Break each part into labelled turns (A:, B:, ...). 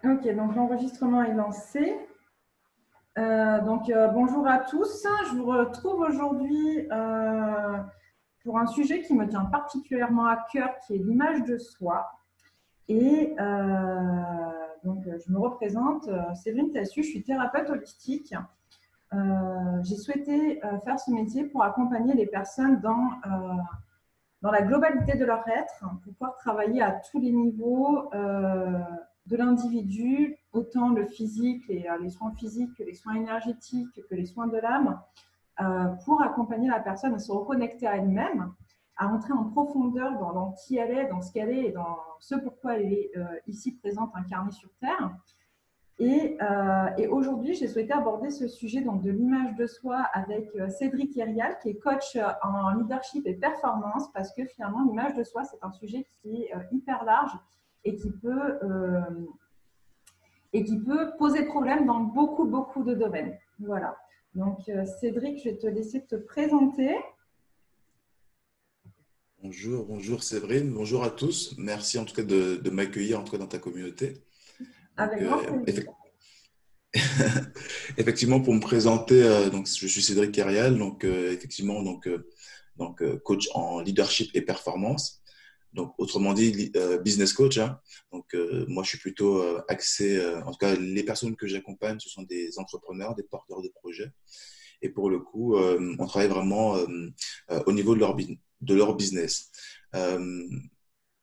A: Ok, donc l'enregistrement est lancé. Bonjour à tous. Je vous retrouve aujourd'hui pour un sujet qui me tient particulièrement à cœur, qui est l'image de soi. Et je me représente, Séverine Tassu, je suis thérapeute holistique. J'ai souhaité faire ce métier pour accompagner les personnes dans la globalité de leur être, pour pouvoir travailler à tous les niveaux de l'individu, autant le physique, les soins physiques que les soins énergétiques, que les soins de l'âme, pour accompagner la personne à se reconnecter à elle-même, à entrer en profondeur dans qui elle est, dans ce qu'elle est et dans ce pourquoi elle est ici présente, incarnée sur Terre. Et aujourd'hui, j'ai souhaité aborder ce sujet donc, de l'image de soi avec Cédric Hérial, qui est coach en leadership et performance, parce que finalement, l'image de soi, c'est un sujet qui est hyper large et qui peut poser problème dans beaucoup, beaucoup de domaines. Voilà. Donc, Cédric, je vais te laisser te présenter.
B: Bonjour Séverine, bonjour à tous. Merci en tout cas de m'accueillir en tout cas dans ta communauté. Donc,
A: Avec grand plaisir.
B: Effectivement, pour me présenter, je suis Cédric Hérial, coach en leadership et performance. Donc, autrement dit, business coach. Hein. Donc, moi, je suis plutôt axé, en tout cas, les personnes que j'accompagne, ce sont des entrepreneurs, des porteurs de projets. Et pour le coup, on travaille vraiment au niveau de leur business.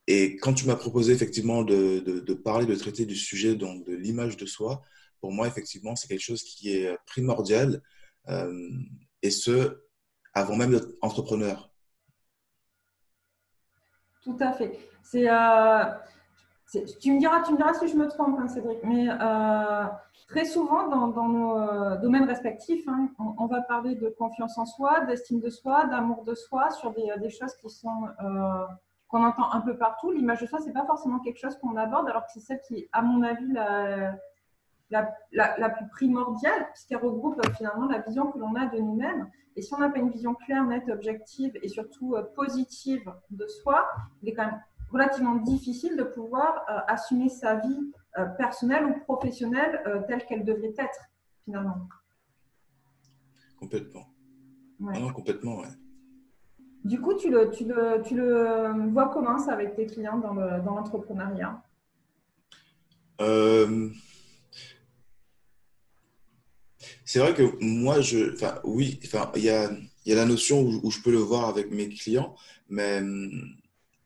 B: Et quand tu m'as proposé effectivement de parler, de traiter du sujet donc, de l'image de soi, pour moi, effectivement, c'est quelque chose qui est primordial, et ce, avant même d'être entrepreneur.
A: Tout à fait. Tu me diras si je me trompe, hein, Cédric, mais très souvent dans nos domaines respectifs, hein, on va parler de confiance en soi, d'estime de soi, d'amour de soi, sur des choses qui sont qu'on entend un peu partout. L'image de soi, c'est pas forcément quelque chose qu'on aborde, alors que c'est celle qui est, à mon avis, la plus primordiale, puisqu'elle regroupe finalement la vision que l'on a de nous-mêmes. Et si on n'a pas une vision claire, nette, objective et surtout positive de soi, il est quand même relativement difficile de pouvoir assumer sa vie personnelle ou professionnelle telle qu'elle devrait être, finalement.
B: Complètement.
A: Ouais.
B: Non, complètement, ouais.
A: Du coup, tu le vois comment ça avec tes clients dans l'entrepreneuriat?
B: C'est vrai que moi, oui, il y a la notion où je peux le voir avec mes clients, mais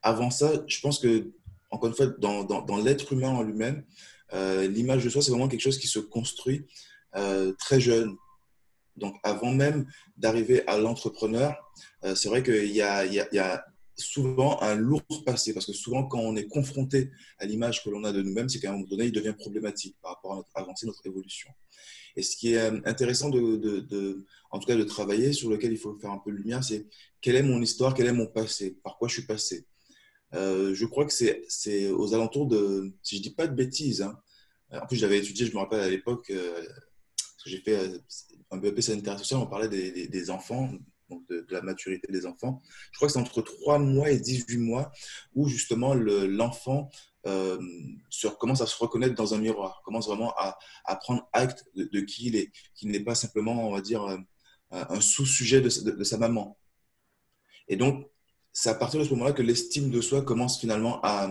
B: avant ça, je pense que, encore une fois, dans l'être humain en lui-même, l'image de soi, c'est vraiment quelque chose qui se construit très jeune. Donc, avant même d'arriver à l'entrepreneur, c'est vrai qu'il y a souvent un lourd passé, parce que souvent, quand on est confronté à l'image que l'on a de nous-mêmes, c'est qu'à un moment donné, il devient problématique par rapport à notre avancée, notre évolution. Et ce qui est intéressant en tout cas de travailler, sur lequel il faut faire un peu de lumière, c'est quelle est mon histoire, quel est mon passé, par quoi je suis passé. Je crois que c'est aux alentours de, si je dis pas de bêtises, hein. En plus j'avais étudié, je me rappelle à l'époque, parce que j'ai fait un BEP sanitaire et social, on parlait des enfants, donc de la maturité des enfants. Je crois que c'est entre 3 mois et 18 mois où justement l'enfant commence à se reconnaître dans un miroir, commence vraiment à prendre acte de qui il est, qu'il n'est pas simplement, on va dire, un sous-sujet de sa maman. Et donc, c'est à partir de ce moment-là que l'estime de soi commence finalement à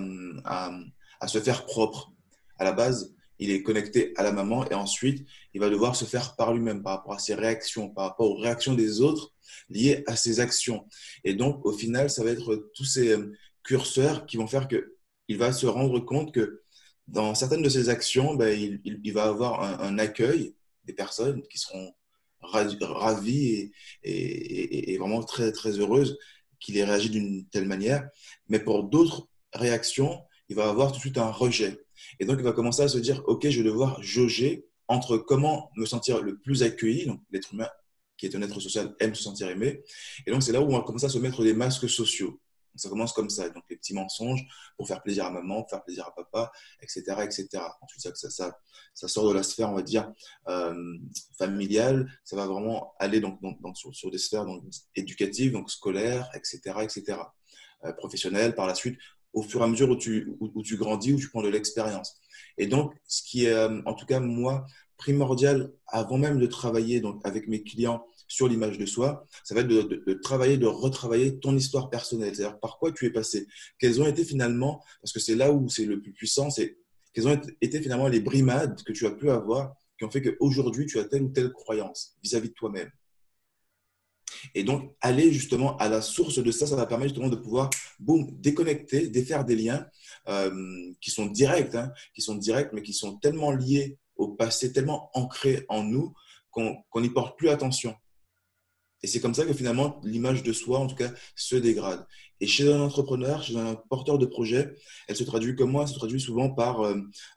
B: se faire propre. À la base, il est connecté à la maman et ensuite, il va devoir se faire par lui-même par rapport à ses réactions, par rapport aux réactions des autres liées à ses actions. Et donc, au final, ça va être tous ces curseurs qui vont faire qu'il va se rendre compte que dans certaines de ses actions, il va avoir un accueil des personnes qui seront ravies et vraiment très, très heureuses qu'il ait réagi d'une telle manière. Mais pour d'autres réactions, il va avoir tout de suite un rejet. Et donc, il va commencer à se dire, OK, je vais devoir jauger entre comment me sentir le plus accueilli, donc l'être humain qui est un être social aime se sentir aimé. Et donc, c'est là où on va commencer à se mettre des masques sociaux. Ça commence comme ça. Donc, les petits mensonges pour faire plaisir à maman, pour faire plaisir à papa, etc., etc. Ensuite, ça sort de la sphère, on va dire, familiale. Ça va vraiment aller sur des sphères donc, éducatives, donc scolaires, etc., etc. Professionnelles par la suite, au fur et à mesure où tu grandis, où tu prends de l'expérience. Et donc, ce qui est, en tout cas, moi, primordial avant même de travailler donc, avec mes clients sur l'image de soi, ça va être de travailler, de retravailler ton histoire personnelle. C'est-à-dire par quoi tu es passé. Quelles ont été finalement, parce que c'est là où c'est le plus puissant, c'est quelles ont été finalement les brimades que tu as pu avoir qui ont fait qu'aujourd'hui, tu as telle ou telle croyance vis-à-vis de toi-même. Et donc, aller justement à la source de ça, ça va permettre justement de pouvoir, boum, déconnecter, défaire des liens qui sont directs, mais qui sont tellement liés au passé, tellement ancrés en nous qu'on n'y porte plus attention. Et c'est comme ça que finalement, l'image de soi, en tout cas, se dégrade. Et chez un entrepreneur, chez un porteur de projet, elle se traduit comme moi, elle se traduit souvent par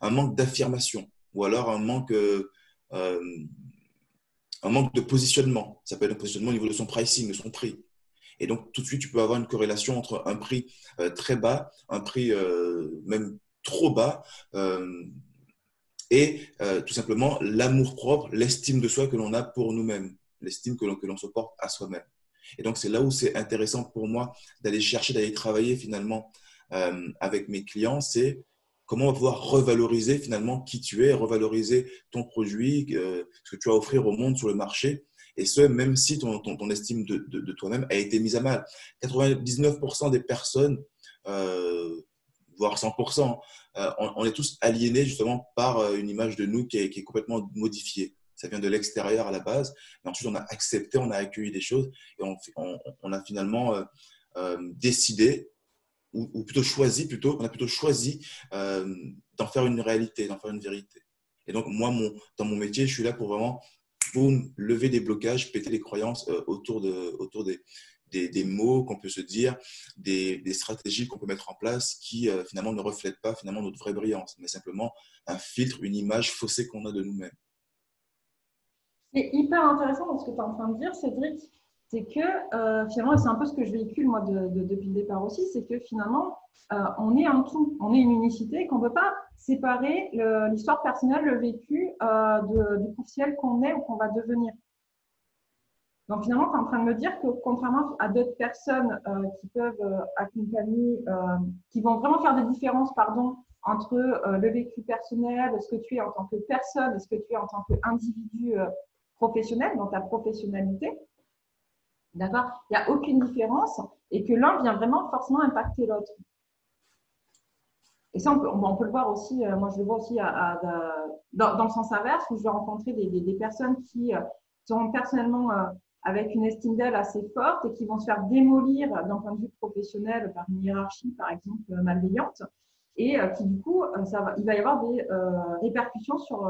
B: un manque d'affirmation ou alors euh, un manque de positionnement. Ça peut être un positionnement au niveau de son pricing, de son prix. Et donc, tout de suite, tu peux avoir une corrélation entre un prix très bas, un prix même trop bas, et tout simplement l'amour-propre, l'estime de soi que l'on a pour nous-mêmes, l'estime que l'on se porte à soi-même. Et donc, c'est là où c'est intéressant pour moi d'aller chercher, d'aller travailler finalement avec mes clients, c'est comment on va pouvoir revaloriser finalement qui tu es, revaloriser ton produit, ce que tu as à offrir au monde sur le marché. Et ce, même si ton estime de toi-même a été mise à mal. 99% des personnes, voire 100%, on est tous aliénés justement par une image de nous qui est complètement modifiée. Ça vient de l'extérieur à la base, mais ensuite on a accepté, on a accueilli des choses et on a finalement décidé, ou plutôt choisi, on a plutôt choisi d'en faire une réalité, d'en faire une vérité. Et donc moi, dans mon métier, je suis là pour vraiment boum, lever des blocages, péter les croyances autour des mots qu'on peut se dire, des stratégies qu'on peut mettre en place qui finalement ne reflètent pas finalement notre vraie brillance, mais simplement un filtre, une image faussée qu'on a de nous-mêmes.
A: C'est hyper intéressant dans ce que tu es en train de dire, Cédric, c'est que finalement, et c'est un peu ce que je véhicule moi depuis le départ aussi, c'est que finalement, on est un tout, on est une unicité et qu'on ne peut pas séparer l'histoire personnelle, le vécu du professionnel qu'on est ou qu'on va devenir. Donc finalement, tu es en train de me dire que contrairement à d'autres personnes qui peuvent accompagner, qui vont vraiment faire des différences, pardon, entre le vécu personnel, ce que tu es en tant que personne et ce que tu es en tant qu'individu professionnel, dans ta professionnalité, d'accord? Il n'y a aucune différence et que l'un vient vraiment forcément impacter l'autre. Et ça, on peut le voir aussi, moi je le vois aussi dans le sens inverse, où je vais rencontrer des personnes qui sont personnellement avec une estime d'elles assez forte et qui vont se faire démolir d'un point de vue professionnel par une hiérarchie, par exemple, malveillante, et qui du coup, il va y avoir des répercussions sur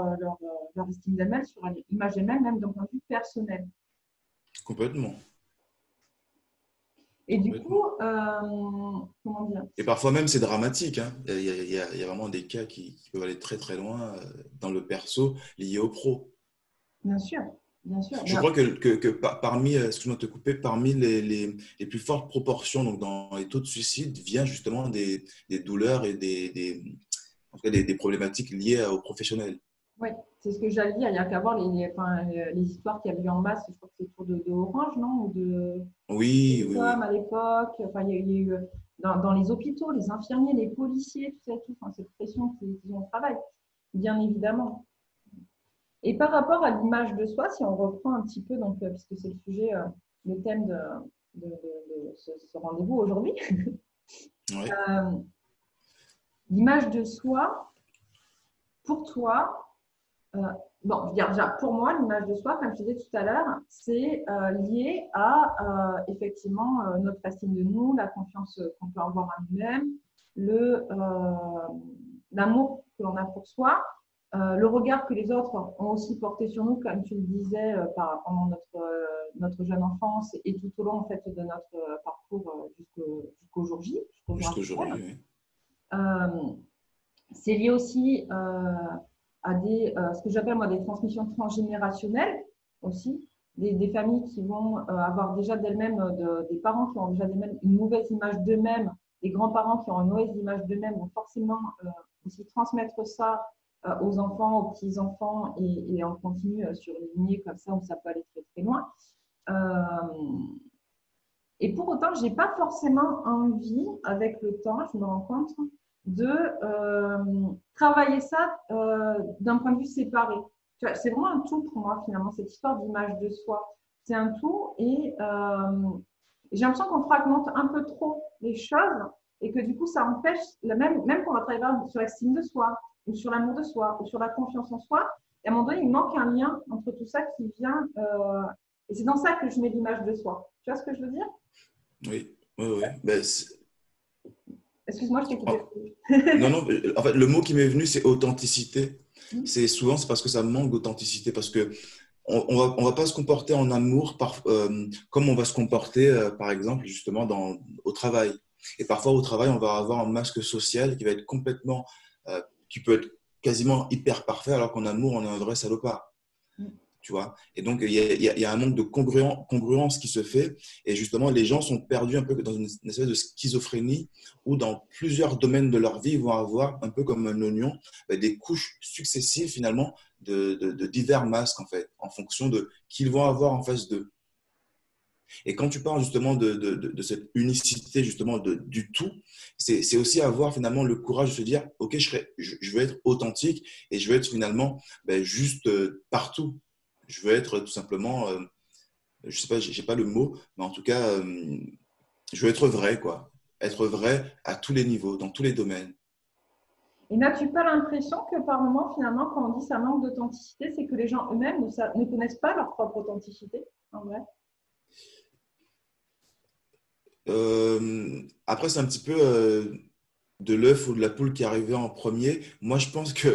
A: leur estime d'elles-mêmes, sur l'image d'elles-mêmes, même d'un point de vue personnel.
B: Complètement.
A: Et du coup, comment dire?
B: Et parfois même, c'est dramatique. Hein. Il y a vraiment des cas qui peuvent aller très très loin dans le perso lié au pro.
A: Bien sûr, bien sûr.
B: Je crois que parmi, excuse-moi de te couper, parmi les plus fortes proportions donc dans les taux de suicide vient justement des douleurs et en tout cas des problématiques liées aux professionnels.
A: Oui, c'est ce que j'allais dire. Il n'y a qu'à voir les histoires qu'il y a eu en masse. Je crois que c'est autour de Orange, non? Ou de
B: Oui, oui,
A: Tom
B: oui.
A: à l'époque. Enfin, il y a eu dans les hôpitaux, les infirmiers, les policiers, tout ça, tout. Enfin, cette pression qu'ils ont au travail, bien évidemment. Et par rapport à l'image de soi, si on reprend un petit peu, donc, puisque c'est le sujet, le thème de ce rendez-vous aujourd'hui,
B: Ouais.
A: l'image de soi, pour toi, bon, je veux dire, déjà, pour moi, l'image de soi, comme je disais tout à l'heure, c'est lié à effectivement notre estime de nous, la confiance qu'on peut avoir en nous-mêmes, l'amour que l'on a pour soi, le regard que les autres ont aussi porté sur nous, comme tu le disais, pendant notre jeune enfance et tout au long en fait, de notre parcours jusqu'au jour J, jusqu'au jour actuel.
B: Jusqu'aujourd'hui, oui.
A: C'est lié aussi à ce que j'appelle moi des transmissions transgénérationnelles aussi. des familles qui vont avoir déjà d'elles-mêmes, des parents qui ont déjà d'elles-mêmes une mauvaise image d'eux-mêmes, des grands-parents qui ont une mauvaise image d'eux-mêmes, vont forcément aussi transmettre ça aux enfants, aux petits-enfants, et on continue sur une lignée comme ça où ça peut aller très très loin. Et pour autant, je n'ai pas forcément envie, avec le temps, je me rends compte, de travailler ça d'un point de vue séparé. C'est vraiment un tout pour moi, finalement, cette histoire d'image de soi. C'est un tout et j'ai l'impression qu'on fragmente un peu trop les choses et que du coup, ça empêche, même qu'on va travailler sur l'estime de soi, ou sur l'amour de soi, ou sur la confiance en soi, et à un moment donné, il manque un lien entre tout ça qui vient. Et c'est dans ça que je mets l'image de soi. Tu vois ce que je veux dire?
B: Oui, oui, oui. Ben,
A: Excuse-moi, je t'ai coupé.
B: non, non, en fait, le mot qui m'est venu, c'est authenticité. C'est parce que ça manque d'authenticité, parce que on va pas se comporter en amour comme on va se comporter, par exemple, justement, au travail. Et parfois, au travail, on va avoir un masque social qui va être complètement, qui peut être quasiment hyper parfait, alors qu'en amour, on est un vrai salopard. Tu vois. Et donc, il y a un manque de congruence qui se fait. Et justement, les gens sont perdus un peu dans une espèce de schizophrénie où dans plusieurs domaines de leur vie, ils vont avoir, un peu comme un oignon, des couches successives finalement de divers masques en fait, en fonction de qu'ils vont avoir en face d'eux. Et quand tu parles justement de cette unicité justement du tout, c'est aussi avoir finalement le courage de se dire, OK, je veux être authentique et je veux être finalement juste partout. Je veux être tout simplement, je sais pas, j'ai pas le mot, mais en tout cas, je veux être vrai, quoi. Être vrai à tous les niveaux, dans tous les domaines.
A: Et n'as-tu pas l'impression que par moment, finalement, quand on dit ça manque d'authenticité, c'est que les gens eux-mêmes ne connaissent pas leur propre authenticité, en vrai?
B: Après, c'est un petit peu de l'œuf ou de la poule qui est arrivé en premier. Moi, je pense que,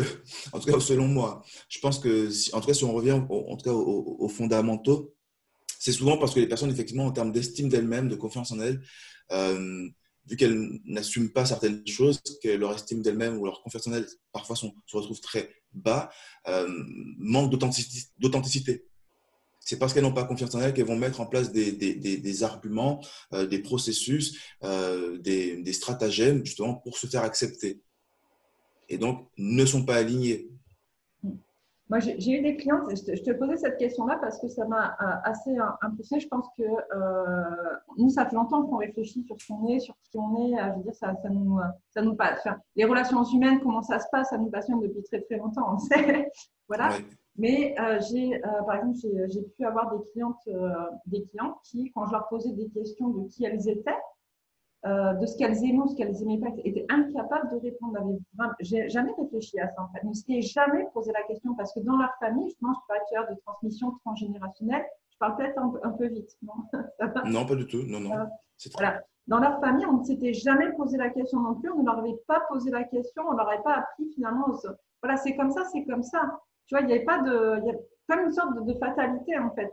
B: en tout cas, selon moi, je pense que, en tout cas, si on revient en tout cas aux fondamentaux, c'est souvent parce que les personnes, effectivement, en termes d'estime d'elles-mêmes, de confiance en elles, euh, vu qu'elles n'assument pas certaines choses, que leur estime d'elles-mêmes ou leur confiance en elles, parfois, se retrouvent très bas, euh, manquent d'authenticité. C'est parce qu'elles n'ont pas confiance en elles qu'elles vont mettre en place des arguments, des processus, des stratagèmes, justement, pour se faire accepter. Et donc, ne sont pas alignées.
A: Moi, j'ai eu des clientes, je te posais cette question-là parce que ça m'a assez impressionnée. Je pense que nous, ça fait longtemps qu'on réfléchit sur ce qu'on est, sur qui on est. Je veux dire, ça nous passe. Enfin, les relations humaines, comment ça se passe, ça nous passionne depuis très, très longtemps, on le sait. Voilà.
B: Ouais.
A: Mais par exemple, j'ai pu avoir des clientes qui, quand je leur posais des questions de qui elles étaient, de ce qu'elles aimaient ou ce qu'elles n'aimaient pas, étaient incapables de répondre. J'ai jamais réfléchi à ça en fait. Je ne me suis jamais posé la question parce que dans leur famille, justement, je parlais tout à l'heure de transmission transgénérationnelle, je parle peut-être un peu vite. Non, ça va.
B: Non, pas du tout. Non, non.
A: Voilà. Dans leur famille, on ne s'était jamais posé la question non plus, on ne leur avait pas posé la question, on ne leur avait pas appris finalement. Voilà, c'est comme ça, c'est comme ça. Tu vois, il n'y avait pas de. Il y a comme une sorte de fatalité en fait.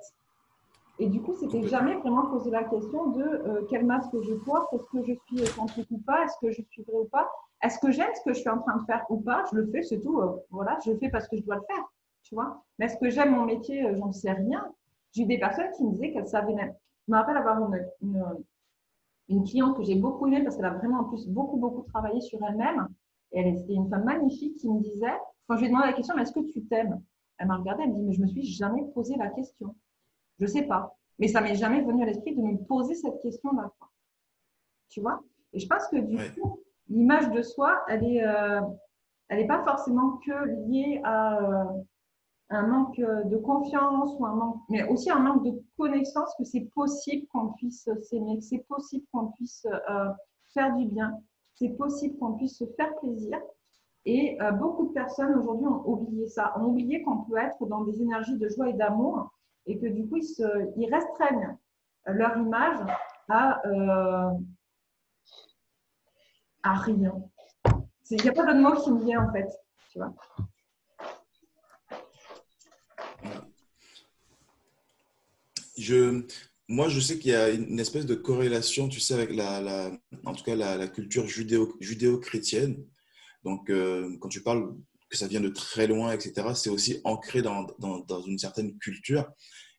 A: Et du coup, c'était jamais vraiment posé la question de quel masque je porte, est-ce que je suis authentique ou pas, est-ce que je suis vrai ou pas, est-ce que j'aime ce que je suis en train de faire ou pas, je le fais, c'est tout. Voilà, je le fais parce que je dois le faire, tu vois. Mais est-ce que j'aime mon métier, j'en sais rien. J'ai eu des personnes qui me disaient qu'elles savaient même. Je me rappelle avoir une cliente que j'ai beaucoup aimée parce qu'elle a vraiment en plus beaucoup, beaucoup travaillé sur elle-même. Et c'était une femme magnifique qui me disait, quand je lui ai demandé la question, mais est-ce que tu t'aimes? Elle m'a regardée, elle me dit, mais je me suis jamais posé la question. Je ne sais pas. Mais ça m'est jamais venu à l'esprit de me poser cette question-là. Tu vois? Et je pense que du
B: Ouais.
A: coup, l'image de soi, elle est pas forcément que liée à un manque de confiance ou un manque, mais aussi un manque de connaissance que c'est possible qu'on puisse s'aimer, que c'est possible qu'on puisse faire du bien, c'est possible qu'on puisse se faire plaisir. Et beaucoup de personnes aujourd'hui ont oublié ça, ont oublié qu'on peut être dans des énergies de joie et d'amour et que du coup, ils restreignent leur image à, euh, à rien. Il n'y a pas de mot qui me vient en fait. Tu vois.
B: Moi, je sais qu'il y a une espèce de corrélation, tu sais, avec en tout cas la culture judéo-chrétienne. Donc, quand tu parles que ça vient de très loin, etc., c'est aussi ancré dans une certaine culture.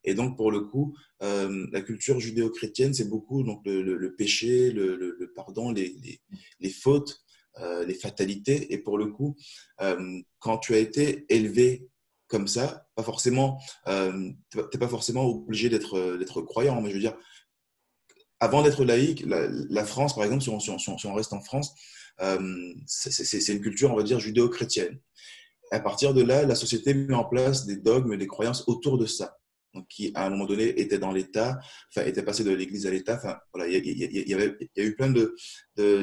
B: Et donc, pour le coup, la culture judéo-chrétienne, c'est beaucoup donc, le péché, le pardon, les fautes, les fatalités. Et pour le coup, quand tu as été élevé comme ça, pas forcément, t'es pas forcément obligé d'être croyant. Mais je veux dire, avant d'être laïque, la France, par exemple, si on reste en France, c'est une culture, on va dire, judéo-chrétienne. À partir de là, la société met en place des dogmes, des croyances autour de ça. Donc, qui, à un moment donné, étaient dans l'État, enfin, étaient passés de l'Église à l'État. Enfin, voilà, il y a eu plein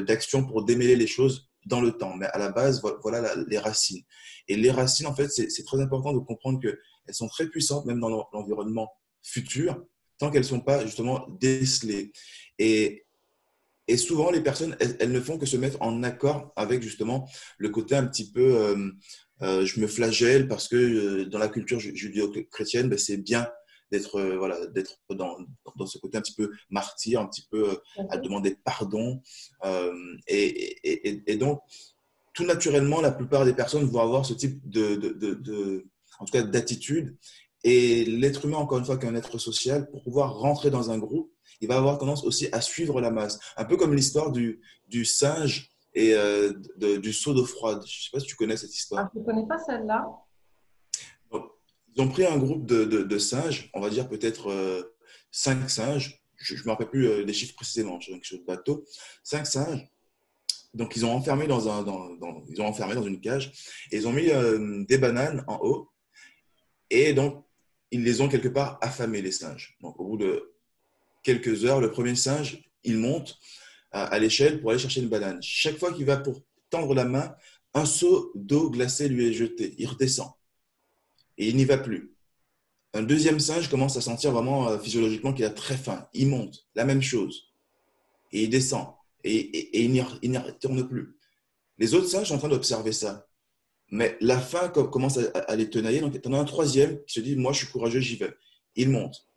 B: d'actions pour démêler les choses dans le temps. Mais à la base, voilà les racines. Et les racines, en fait, c'est très important de comprendre qu'elles sont très puissantes, même dans l'environnement futur, tant qu'elles ne sont pas justement décelées. Et, et souvent, les personnes, elles ne font que se mettre en accord avec justement le côté un petit peu je me flagelle parce que dans la culture judéo-chrétienne, ben, c'est bien d'être voilà, d'être dans ce côté un petit peu martyr, un petit peu à demander pardon. Et donc, tout naturellement, la plupart des personnes vont avoir ce type en tout cas, d'attitude. Et l'être humain, encore une fois, qu'un être social, pour pouvoir rentrer dans un groupe, il va avoir tendance aussi à suivre la masse. Un peu comme l'histoire du singe et du seau d'eau froide. Je ne sais pas si tu connais cette
A: Ah,
B: histoire.
A: je ne connais pas celle-là.
B: Donc, ils ont pris un groupe de singes, on va dire peut-être 5 singes. Je ne me rappelle plus des chiffres précisément, je suis sur le bateau. 5 singes. Donc, ils ont enfermé ils ont enfermé dans une cage et ils ont mis des bananes en haut. Et donc, ils les ont quelque part affamés, les singes. Donc, au bout de quelques heures, le premier singe, il monte à l'échelle pour aller chercher une banane. Chaque fois qu'il va pour tendre la main, un seau d'eau glacée lui est jeté. Il redescend et il n'y va plus. Un deuxième singe commence à sentir vraiment physiologiquement qu'il a très faim. Il monte, la même chose, et il descend et il n'y retourne plus. Les autres singes sont en train d'observer ça. Mais la faim commence à les tenailler. Donc, tu en as un troisième qui se dit, moi, je suis courageux, j'y vais. Il monte.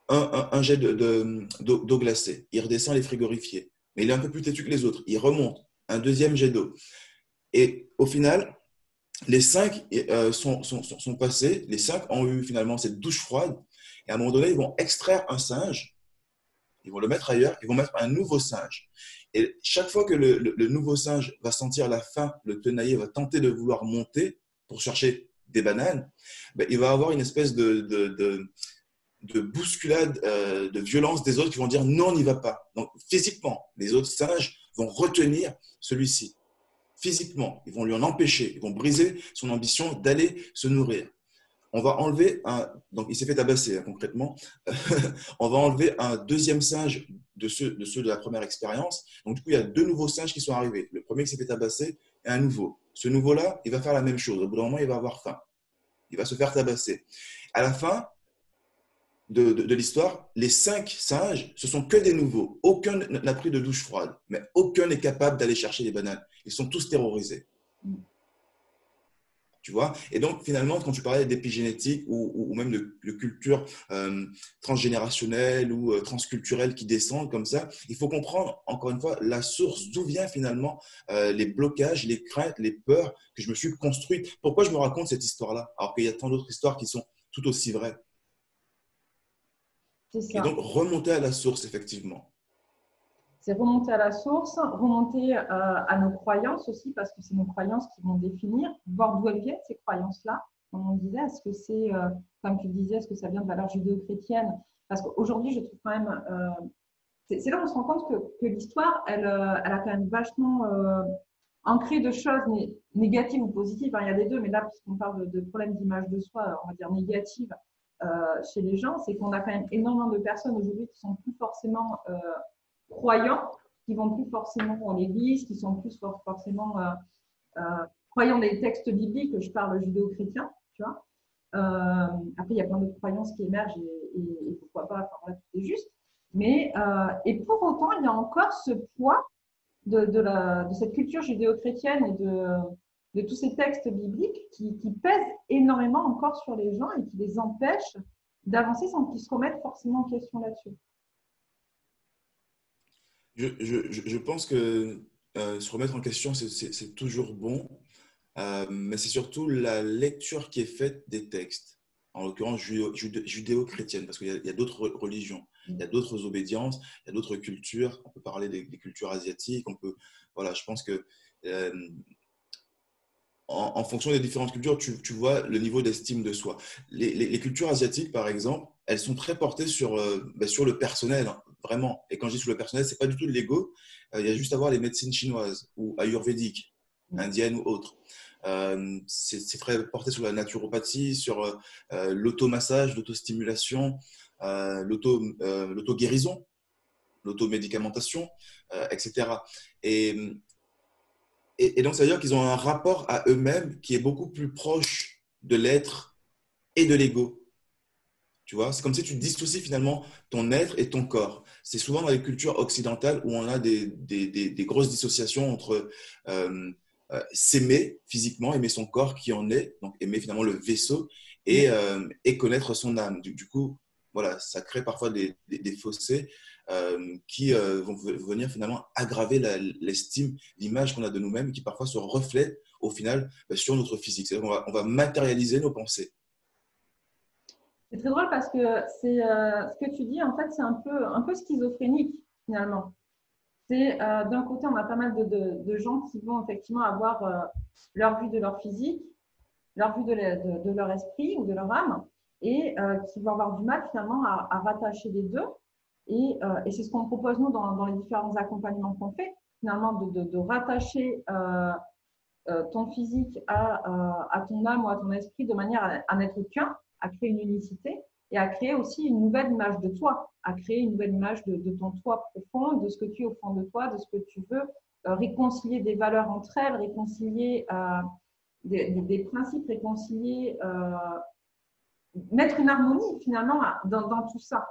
B: Un jet d'eau glacée. Il redescend les frigorifiés. Mais il est un peu plus têtu que les autres. Il remonte. Un deuxième jet d'eau. Et au final, les 5 sont passés. Les 5 ont eu finalement cette douche froide. Et à un moment donné, ils vont extraire un singe. Ils vont le mettre ailleurs. Ils vont mettre un nouveau singe. Et chaque fois que le nouveau singe va sentir la faim, le tenailler va tenter de vouloir monter pour chercher des bananes, ben, il va avoir une espèce de bousculade, de violence des autres qui vont dire non, on n'y va pas. Donc physiquement, les autres singes vont retenir celui-ci. Physiquement, ils vont lui en empêcher, ils vont briser son ambition d'aller se nourrir. On va enlever un. Donc, il s'est fait tabasser, hein, concrètement. On va enlever un deuxième singe de ceux de la première expérience. Donc, du coup, il y a 2 nouveaux singes qui sont arrivés. Le premier qui s'est fait tabasser et un nouveau. Ce nouveau-là, il va faire la même chose. Au bout d'un moment, il va avoir faim. Il va se faire tabasser. À la fin de l'histoire, les 5 singes, ce sont que des nouveaux. Aucun n'a pris de douche froide, mais aucun n'est capable d'aller chercher des bananes. Ils sont tous terrorisés. Tu vois. Et donc, finalement, quand tu parlais d'épigénétique ou même de culture transgénérationnelle ou transculturelle qui descendent comme ça, il faut comprendre, encore une fois, la source, d'où vient finalement les blocages, les craintes, les peurs que je me suis construite. Pourquoi je me raconte cette histoire-là, alors qu'il y a tant d'autres histoires qui sont tout aussi vraies.
A: C'est
B: Et
A: ça.
B: donc, remonter à la source, effectivement.
A: C'est remonter à la source, remonter à nos croyances aussi, parce que c'est nos croyances qui vont définir, voir d'où elles viennent, ces croyances-là. Comme on disait, est-ce que c'est, comme tu le disais, est-ce que ça vient de valeurs judéo-chrétiennes? Parce qu'aujourd'hui, je trouve quand même, c'est là où on se rend compte que l'histoire, elle a quand même vachement ancré de choses négatives ou positives. Hein, il y a des deux, mais là, puisqu'on parle de problèmes d'image de soi, on va dire négatives chez les gens, c'est qu'on a quand même énormément de personnes aujourd'hui qui sont plus forcément croyants, qui vont plus forcément à l'église, qui sont plus forcément croyants des textes bibliques, je parle judéo-chrétien, tu vois. Après, il y a plein d'autres croyances qui émergent et pourquoi pas, enfin, voilà, tout est juste. Mais, et pour autant, il y a encore ce poids de cette culture judéo-chrétienne et de tous ces textes bibliques qui pèsent énormément encore sur les gens et qui les empêchent d'avancer sans qu'ils se remettent forcément en question là-dessus.
B: Je pense que se remettre en question, c'est toujours bon, mais c'est surtout la lecture qui est faite des textes. en l'occurrence judéo-chrétienne, parce qu'il y a d'autres religions, il y a d'autres obédiences, il y a d'autres cultures. On peut parler des cultures asiatiques. Voilà, je pense que euh, en fonction des différentes cultures, tu vois le niveau d'estime de soi. Les cultures asiatiques, par exemple, elles sont très portées sur le personnel, hein, vraiment. Et quand je dis sur le personnel, c'est pas du tout de l'ego. Il y a juste à voir les médecines chinoises ou ayurvédiques, indiennes ou autres. C'est très porté sur la naturopathie, sur l'automassage, l'autostimulation, l'auto-guérison, l'automédicamentation, etc. Et, et donc, ça veut dire qu'ils ont un rapport à eux-mêmes qui est beaucoup plus proche de l'être et de l'ego. Tu vois, c'est comme si tu dissocies finalement ton être et ton corps. C'est souvent dans les cultures occidentales où on a des grosses dissociations entre s'aimer physiquement, aimer son corps qui en est, donc aimer finalement le vaisseau et connaître son âme. Du coup, voilà, ça crée parfois des fossés qui vont venir finalement aggraver l'estime, l'image qu'on a de nous-mêmes qui parfois se reflète au final sur notre physique. C'est-à-dire qu'on va matérialiser nos pensées.
A: C'est très drôle parce que c'est ce que tu dis, en fait, c'est un peu schizophrénique finalement. C'est d'un côté, on a pas mal de gens qui vont effectivement avoir leur vue de leur physique, leur vue de leur esprit ou de leur âme, et qui vont avoir du mal finalement à rattacher les deux. Et c'est ce qu'on propose nous dans les différents accompagnements qu'on fait, finalement, de rattacher ton physique à ton âme ou à ton esprit de manière à n'être qu'un, à créer une unicité et à créer aussi une nouvelle image de toi, à créer une nouvelle image de ton toi profond, de ce que tu es au fond de toi, de ce que tu veux, réconcilier des valeurs entre elles, réconcilier des principes, réconcilier, mettre une harmonie finalement dans tout ça.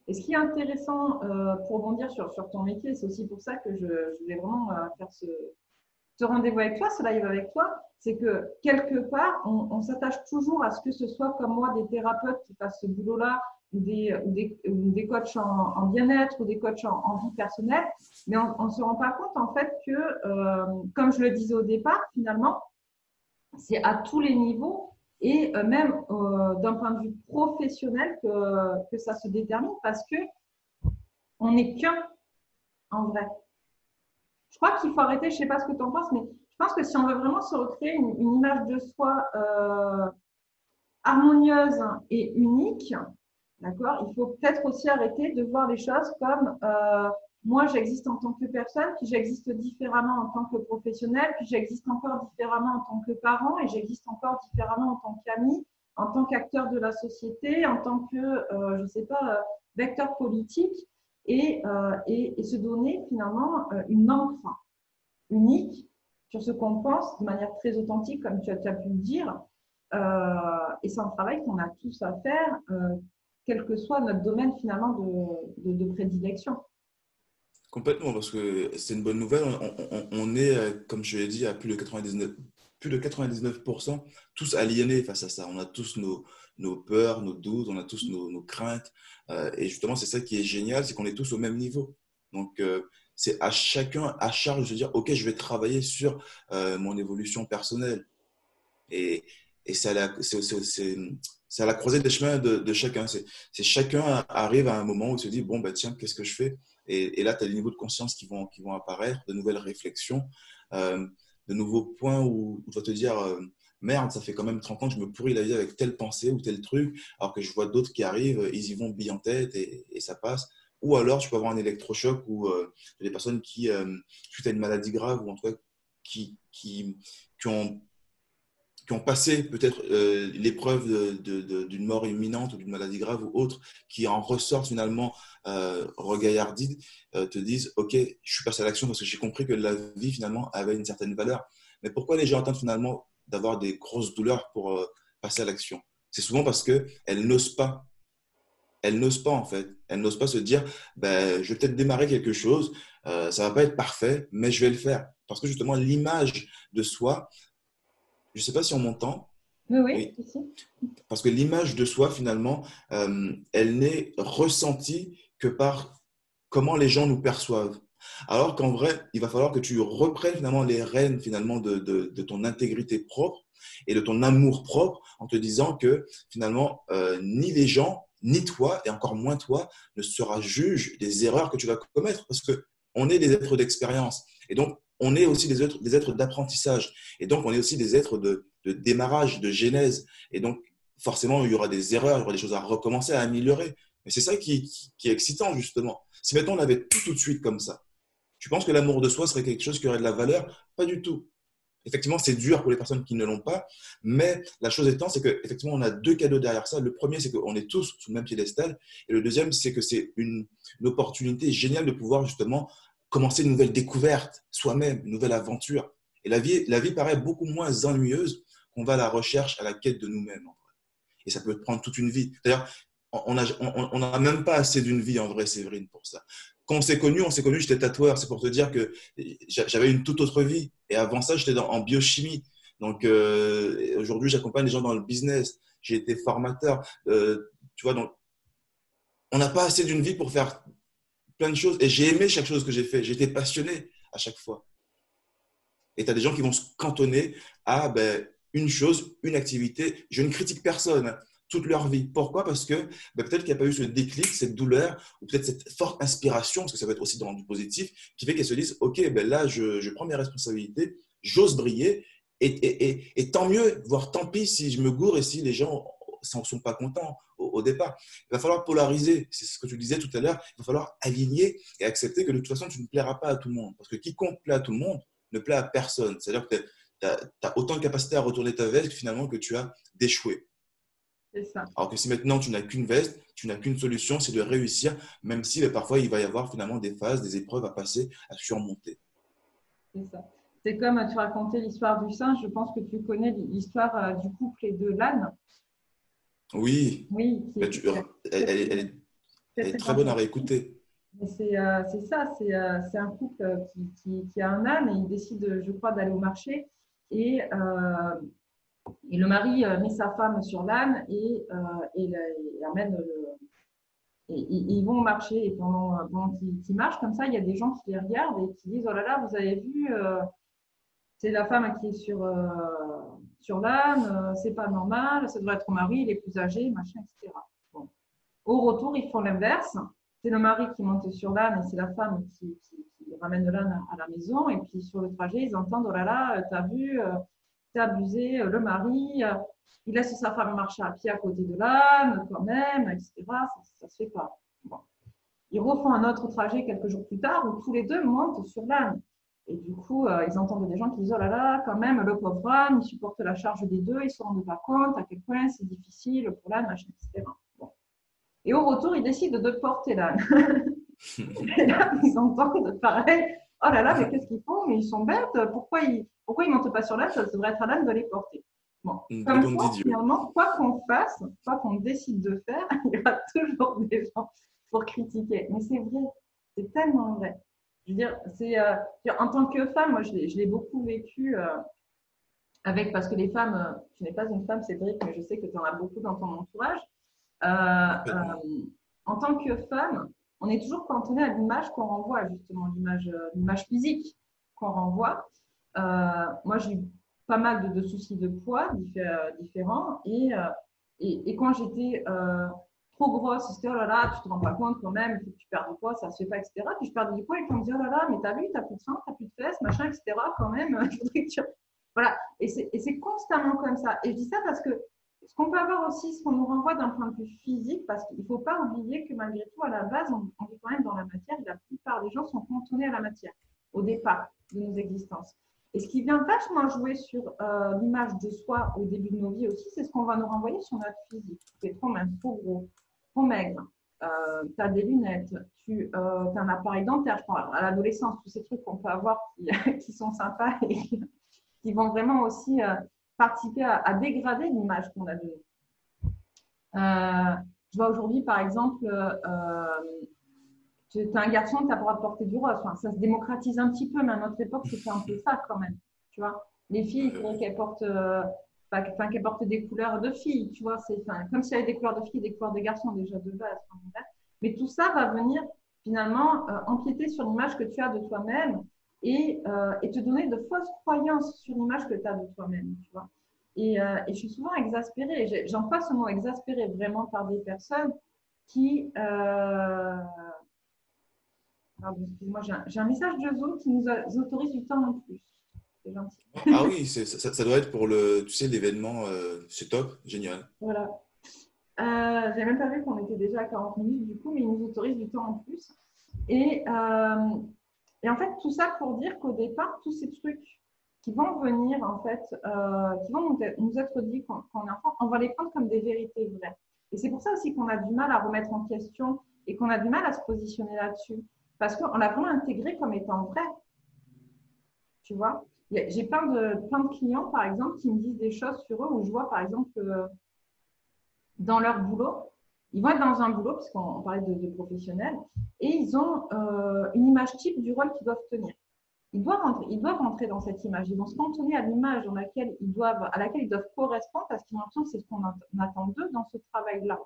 A: Et ce qui est intéressant pour rebondir sur ton métier, c'est aussi pour ça que je voulais vraiment faire ce rendez-vous avec toi, ce live avec toi, c'est que quelque part, on s'attache toujours à ce que ce soit comme moi des thérapeutes qui fassent ce boulot-là, ou des coachs en bien-être, ou des coachs en vie personnelle, mais on ne se rend pas compte en fait que, comme je le disais au départ, finalement, c'est à tous les niveaux et même d'un point de vue professionnel que ça se détermine parce que on n'est qu'un en vrai. Je crois qu'il faut arrêter, je ne sais pas ce que tu en penses, mais je pense que si on veut vraiment se recréer une image de soi harmonieuse et unique, d'accord, il faut peut-être aussi arrêter de voir les choses comme moi j'existe en tant que personne, puis j'existe différemment en tant que professionnel, puis j'existe encore différemment en tant que parent et j'existe encore différemment en tant qu'ami, en tant qu'acteur de la société, en tant que, je ne sais pas, vecteur politique et se donner finalement une encre unique sur ce qu'on pense de manière très authentique, comme tu as pu le dire. Et c'est un travail qu'on a tous à faire, quel que soit notre domaine finalement de prédilection.
B: Complètement, parce que c'est une bonne nouvelle. On est, comme je l'ai dit, à plus de 99% tous aliénés face à ça. On a tous nos peurs, nos doutes, on a tous nos craintes. Et justement, c'est ça qui est génial, c'est qu'on est tous au même niveau. Donc, c'est à chacun à charge de dire, OK, je vais travailler sur mon évolution personnelle. Et, et c'est à la croisée des chemins de chacun. C'est chacun arrive à un moment où il se dit, bon, bah, tiens, qu'est-ce que je fais? Et là, tu as des niveaux de conscience qui vont apparaître, de nouvelles réflexions, euh, de nouveaux points où tu vas te dire, merde, ça fait quand même 30 ans que je me pourris la vie avec telle pensée ou tel truc, alors que je vois d'autres qui arrivent, ils y vont bille en tête et ça passe. Ou alors, tu peux avoir un électrochoc où des personnes qui, suite à une maladie grave, ou en tout cas qui ont passé peut-être l'épreuve d'une mort imminente ou d'une maladie grave ou autre, qui en ressortent finalement regaillardis, te disent, OK, je suis passé à l'action parce que j'ai compris que la vie finalement avait une certaine valeur. Mais pourquoi les gens attendent finalement d'avoir des grosses douleurs pour passer à l'action? C'est souvent parce qu'elles n'osent pas. Elles n'osent pas en fait. Elles n'osent pas se dire, ben, je vais peut-être démarrer quelque chose, ça va pas être parfait, mais je vais le faire. Parce que justement, l'image de soi, je ne sais pas si on m'entend.
A: Oui, oui,
B: Oui.
A: ici.
B: Parce que l'image de soi, finalement, elle n'est ressentie que par comment les gens nous perçoivent. Alors qu'en vrai, il va falloir que tu reprennes finalement les rênes finalement de ton intégrité propre et de ton amour propre en te disant que finalement, ni les gens, ni toi, et encore moins toi, ne sera juge des erreurs que tu vas commettre parce que on est des êtres d'expérience. Et donc, on est aussi des êtres d'apprentissage. Et donc, on est aussi des êtres de démarrage, de genèse. Et donc, forcément, il y aura des erreurs, il y aura des choses à recommencer, à améliorer. Mais c'est ça qui est excitant, justement. Si maintenant on avait tout de suite comme ça, tu penses que l'amour de soi serait quelque chose qui aurait de la valeur? Pas du tout. Effectivement, c'est dur pour les personnes qui ne l'ont pas, mais la chose étant, c'est qu'effectivement, on a deux cadeaux derrière ça. Le premier, c'est qu'on est tous sous le même piédestal, et le deuxième, c'est que c'est une opportunité géniale de pouvoir justement commencer une nouvelle découverte soi-même, une nouvelle aventure. Et la vie paraît beaucoup moins ennuyeuse qu'on va à la recherche, à la quête de nous-mêmes. Et ça peut te prendre toute une vie. D'ailleurs, on n'a même pas assez d'une vie en vrai, Séverine, pour ça. Quand on s'est connu, j'étais tatoueur. C'est pour te dire que j'avais une toute autre vie. Et avant ça, j'étais en biochimie. Donc aujourd'hui, j'accompagne les gens dans le business. J'ai été formateur. Tu vois, donc on n'a pas assez d'une vie pour faire plein de choses. Et j'ai aimé chaque chose que j'ai fait. J'étais passionné à chaque fois. Et tu as des gens qui vont se cantonner à ben, une chose, une activité. Je ne critique personne toute leur vie. Pourquoi? Parce que ben, peut-être qu'il n'y a pas eu ce déclic, cette douleur, ou peut-être cette forte inspiration, parce que ça va être aussi dans du positif, qui fait qu'elles se disent, OK, ben là, je prends mes responsabilités, j'ose briller, et tant mieux, voire tant pis si je me gourre et si les gens s'en sont pas contents au départ. Il va falloir polariser, c'est ce que tu disais tout à l'heure, il va falloir aligner et accepter que de toute façon, tu ne plairas pas à tout le monde. Parce que quiconque plaît à tout le monde ne plaît à personne. C'est-à-dire que tu as autant de capacité à retourner ta veste que finalement que tu as d'échouer.
A: C'est ça.
B: Alors que si maintenant tu n'as qu'une veste, tu n'as qu'une solution, c'est de réussir, même si parfois il va y avoir finalement des phases, des épreuves à passer, à surmonter.
A: C'est ça. C'est comme tu racontais l'histoire du singe. Je pense que tu connais l'histoire du couple et de l'âne.
B: Oui,
A: Oui,
B: mais elle est très bonne à réécouter.
A: C'est ça, c'est un couple qui a un âne et il décide, je crois, d'aller au marché. Et, et le mari met sa femme sur l'âne et amène et ils vont marcher. Et pendant qu'ils marchent comme ça, il y a des gens qui les regardent et qui disent: Oh là là, vous avez vu, c'est la femme qui est sur l'âne, c'est pas normal, ça devrait être au mari, il est plus âgé, machin, etc. Bon. Au retour, ils font l'inverse. C'est le mari qui monte sur l'âne et c'est la femme qui ramène l'âne à la maison. Et puis sur le trajet, ils entendent: Oh là là, t'as vu, t'es abusé, le mari, il laisse sa femme marcher à pied à côté de l'âne, quand même, etc. Ça se fait pas. Bon. Ils refont un autre trajet quelques jours plus tard où tous les deux montent sur l'âne. Et du coup, ils entendent des gens qui disent: Oh là là, quand même, le pauvre âne, il supporte la charge des deux, ils ne se rendent pas compte à quel point c'est difficile pour l'âne, machin, etc. Bon. Et au retour, ils décident de porter l'âne. Et là, ils entendent pareil: Oh là là, mais qu'est-ce qu'ils font? Mais ils sont bêtes, pourquoi ils ne montent pas sur l'âne? Ça devrait être à l'âne de les porter. Bon.
B: Deux
A: Comme
B: bandes
A: quoi,
B: d'idiots.
A: finalement, quoi qu'on fasse, quoi qu'on décide de faire, il y aura toujours des gens pour critiquer. Mais c'est vrai, c'est tellement vrai. Je veux dire, en tant que femme, moi, je l'ai beaucoup vécu parce que les femmes, tu n'es pas une femme, Cédric, mais je sais que tu en as beaucoup dans ton entourage.
B: Complètement.
A: En tant que femme, on est toujours cantonné à l'image qu'on renvoie, justement, l'image physique qu'on renvoie. Moi, j'ai eu pas mal de soucis de poids différents et quand j'étais trop grosse, c'était: Oh là là, tu te rends pas compte quand même, il faut que tu perds du poids, ça se fait pas, etc. Puis je perdais du poids et puis on me dit: Oh là là, mais t'as vu, t'as plus de seins, t'as plus de fesses, machin, etc. Quand même, il faudrait que tu... Voilà, et c'est constamment comme ça. Et je dis ça parce que ce qu'on peut avoir aussi, ce qu'on nous renvoie d'un point de vue physique, parce qu'il ne faut pas oublier que malgré tout, à la base, on est quand même dans la matière et la plupart des gens sont cantonnés à la matière au départ de nos existences. Et ce qui vient vachement jouer sur l'image de soi au début de nos vies aussi, c'est ce qu'on va nous renvoyer sur notre physique. Tu es trop mince, trop gros, trop maigre, tu as des lunettes, tu as un appareil dentaire, je crois, à l'adolescence, tous ces trucs qu'on peut avoir qui sont sympas et qui vont vraiment aussi participer à dégrader l'image qu'on a de nous. Je vois aujourd'hui, par exemple, tu es un garçon, tu n'as pas le droit de porter du rose. Enfin, ça se démocratise un petit peu, mais à notre époque, c'était un peu ça quand même. Tu vois, les filles, il faudrait qu'elles portent des couleurs de filles. Tu vois, c'est comme s'il y avait des couleurs de filles et des couleurs de garçons déjà de base. Mais tout ça va venir finalement empiéter sur l'image que tu as de toi-même et te donner de fausses croyances sur l'image que tu as de toi-même, tu vois. Et je suis souvent exaspérée, j'emploie ce mot exaspérée vraiment par des personnes qui… pardon, excuse-moi, j'ai un message de Zoom qui nous autorise du temps en plus. C'est gentil.
B: Ah oui, ça doit être pour le, tu sais, l'événement, c'est top, génial.
A: Voilà. J'ai même pas vu qu'on était déjà à 40 minutes du coup, mais il nous autorise du temps en plus. Et en fait, tout ça pour dire qu'au départ, tous ces trucs qui vont venir, en fait, qui vont nous être dits quand on est enfant, on va les prendre comme des vérités vraies. Et c'est pour ça aussi qu'on a du mal à remettre en question et qu'on a du mal à se positionner là-dessus. Parce qu'on l'a vraiment intégré comme étant vrai. Tu vois, j'ai plein de clients, par exemple, qui me disent des choses sur eux où je vois, par exemple, dans leur boulot, ils vont être dans un boulot, parce qu'on parlait de professionnels, et ils ont une image type du rôle qu'ils doivent tenir. Ils doivent rentrer dans cette image. Ils vont se cantonner à l'image à laquelle ils doivent correspondre parce qu'ils ont l'impression que c'est ce qu'on attend d'eux dans ce travail-là.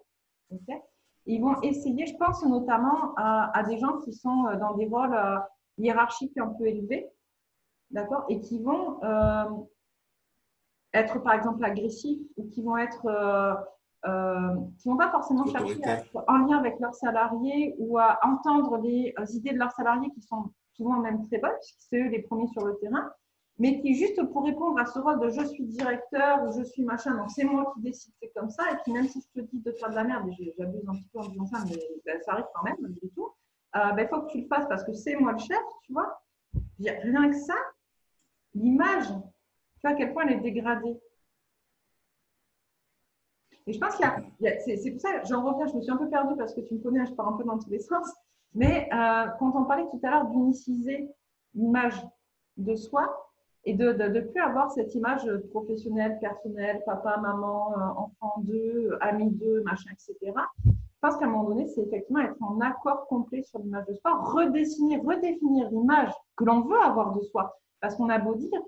A: Okay, ils vont essayer, je pense notamment à des gens qui sont dans des rôles hiérarchiques un peu élevés, d'accord, et qui vont être par exemple agressifs ou qui vont vont pas forcément chercher à
B: Autoritaire.
A: être en lien avec leurs salariés ou à entendre les idées de leurs salariés qui sont souvent même très bonnes, puisque c'est eux les premiers sur le terrain, mais qui juste pour répondre à ce rôle de je suis directeur ou je suis machin, donc c'est moi qui décide, c'est comme ça, et puis même si je te dis de faire de la merde, et j'abuse un petit peu en disant ça, mais ben, ça arrive quand même, malgré tout, il faut que tu le fasses parce que c'est moi le chef, tu vois. Rien que ça, l'image, tu vois à quel point elle est dégradée. Et je pense c'est pour ça, j'en reviens, je me suis un peu perdue parce que tu me connais, je pars un peu dans tous les sens. Mais quand on parlait tout à l'heure d'uniciser l'image de soi et de ne plus avoir cette image professionnelle, personnelle, papa, maman, enfant d'eux, ami d'eux, machin, etc. Je pense qu'à un moment donné, c'est effectivement être en accord complet sur l'image de soi, redéfinir l'image que l'on veut avoir de soi. Parce qu'on a beau dire,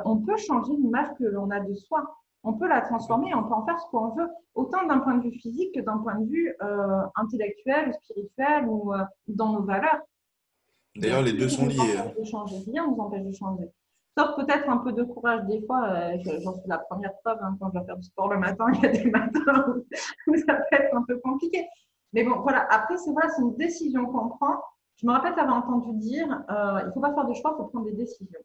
A: on peut changer l'image que l'on a de soi. On peut la transformer, on peut en faire ce qu'on veut, autant d'un point de vue physique que d'un point de vue intellectuel ou spirituel ou dans nos valeurs.
B: D'ailleurs, les deux
A: Rien
B: sont
A: ne nous
B: liés, hein.
A: empêche de changer, rien ne nous empêche de changer. Sauf peut-être un peu de courage des fois, j'en suis la première preuve, hein, quand je dois faire du sport le matin, il y a des matins où ça peut être un peu compliqué. Mais bon, voilà, après, c'est une décision qu'on prend. Je me rappelle t'avoir entendu dire, il ne faut pas faire de choix, il faut prendre des décisions.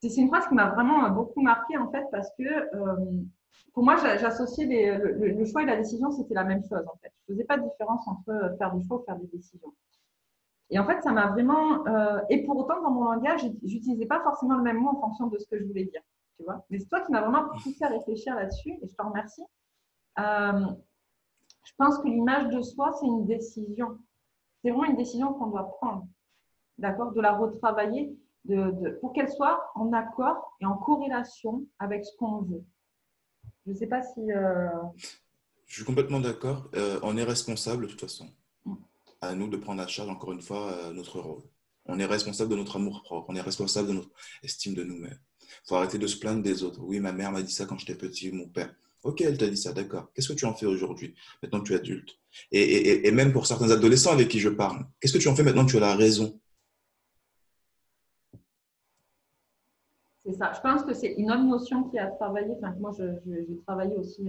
A: C'est une phrase qui m'a vraiment beaucoup marquée en fait parce que pour moi, j'associais le choix et la décision, c'était la même chose en fait. Je ne faisais pas de différence entre faire des choix ou faire des décisions. Et en fait, ça m'a vraiment… et pour autant, dans mon langage, j'utilisais pas forcément le même mot en fonction de ce que je voulais dire. Tu vois. Mais c'est toi qui m'as vraiment poussé à réfléchir là-dessus et je te remercie. Je pense que l'image de soi, c'est une décision. C'est vraiment une décision qu'on doit prendre. D'accord, de la retravailler pour qu'elle soit en accord et en corrélation avec ce qu'on veut. Je ne sais pas si…
B: Je suis complètement d'accord. On est responsable de toute façon. À nous de prendre à charge, encore une fois, notre rôle. On est responsable de notre amour propre. On est responsable de notre estime de nous-mêmes. Il faut arrêter de se plaindre des autres. Oui, ma mère m'a dit ça quand j'étais petit, mon père. Ok, elle t'a dit ça, d'accord. Qu'est-ce que tu en fais aujourd'hui, maintenant que tu es adulte? Et même pour certains adolescents avec qui je parle, qu'est-ce que tu en fais maintenant que tu as la raison?
A: c'est ça. Je pense que c'est une autre notion qui a travaillé. Enfin, moi, j'ai travaillé aussi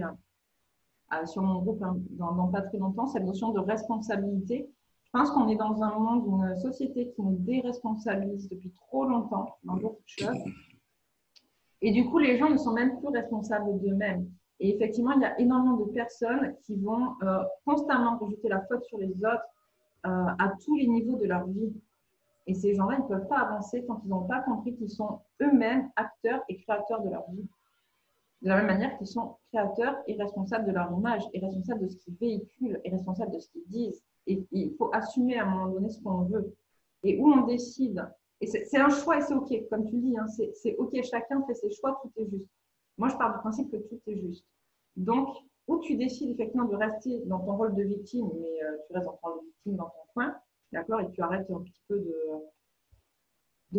A: sur mon groupe hein, dans pas très longtemps, cette notion de responsabilité. Je pense qu'on est dans un monde, une société qui nous déresponsabilise depuis trop longtemps dans beaucoup de choses. Et du coup, les gens ne sont même plus responsables d'eux-mêmes. Et effectivement, il y a énormément de personnes qui vont constamment rejeter la faute sur les autres à tous les niveaux de leur vie. Et ces gens-là, ils ne peuvent pas avancer tant qu'ils n'ont pas compris qu'ils sont eux-mêmes acteurs et créateurs de leur vie. De la même manière qu'ils sont créateurs et responsables de leur image, et responsables de ce qu'ils véhiculent, et responsables de ce qu'ils disent. Et il faut assumer à un moment donné ce qu'on veut. Et où on décide. Et c'est un choix et c'est OK. Comme tu dis, hein, c'est OK. Chacun fait ses choix, tout est juste. Moi, je pars du principe que tout est juste. Donc, où tu décides effectivement de rester dans ton rôle de victime, mais tu restes dans ton rôle de victime dans ton coin, d'accord, et tu arrêtes un petit peu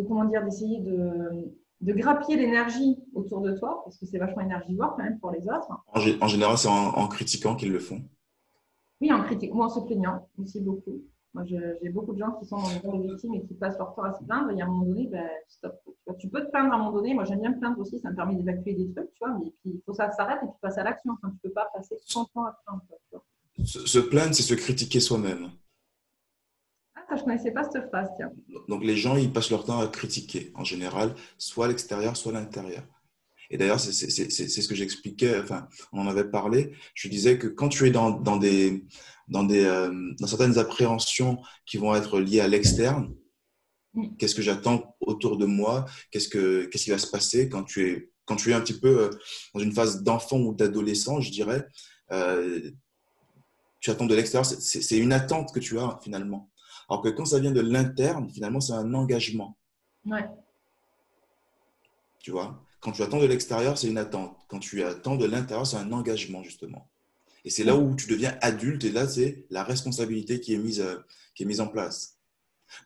A: comment dire, d'essayer de grappiller l'énergie autour de toi, parce que c'est vachement énergivore quand même pour les autres.
B: En général, c'est en critiquant qu'ils le font.
A: Oui, en critique, ou en se plaignant aussi beaucoup. Moi, j'ai beaucoup de gens qui sont dans le rôle de victime et qui passent leur temps à se plaindre. Et à un moment donné, ben, stop. Tu peux te plaindre à un moment donné. Moi, j'aime bien me plaindre aussi. Ça me permet d'évacuer des trucs, tu vois. Mais puis, il faut que ça s'arrête et puis passer à l'action. Enfin, tu ne peux pas passer 100 ans à te plaindre, quoi, tu vois.
B: Se plaindre, c'est se critiquer soi-même.
A: Ah, ça, je ne connaissais pas cette phrase, tiens.
B: Donc les gens, ils passent leur temps à critiquer, en général, soit à l'extérieur, soit à l'intérieur. Et d'ailleurs, c'est ce que j'expliquais, enfin, on en avait parlé. Je disais que quand tu es dans certaines appréhensions qui vont être liées à l'externe,
A: Mm.
B: qu'est-ce que j'attends autour de moi, qu'est-ce qui va se passer quand tu es un petit peu dans une phase d'enfant ou d'adolescent, je dirais, euh, tu attends de l'extérieur, c'est une attente que tu as finalement. Alors que quand ça vient de l'interne, finalement, c'est un engagement.
A: Ouais.
B: Tu vois, quand tu attends de l'extérieur, c'est une attente. Quand tu attends de l'intérieur, c'est un engagement, justement. Et c'est là
A: Mm.
B: où tu deviens adulte, et là, c'est la responsabilité qui est mise en place.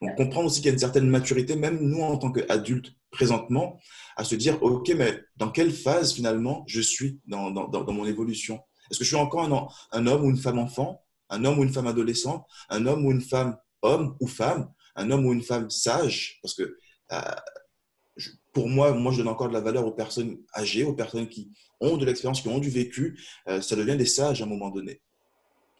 B: Donc,
A: Ouais.
B: comprendre aussi qu'il y a une certaine maturité, même nous, en tant qu'adultes, présentement, à se dire, OK, mais dans quelle phase, finalement, je suis dans mon évolution? Est-ce que je suis encore un homme ou une femme enfant, un homme ou une femme adolescent, un homme ou une femme homme ou femme, un homme ou une femme sage? Parce que euh, pour moi, je donne encore de la valeur aux personnes âgées, aux personnes qui ont de l'expérience, qui ont du vécu. Ça devient des sages à un moment donné.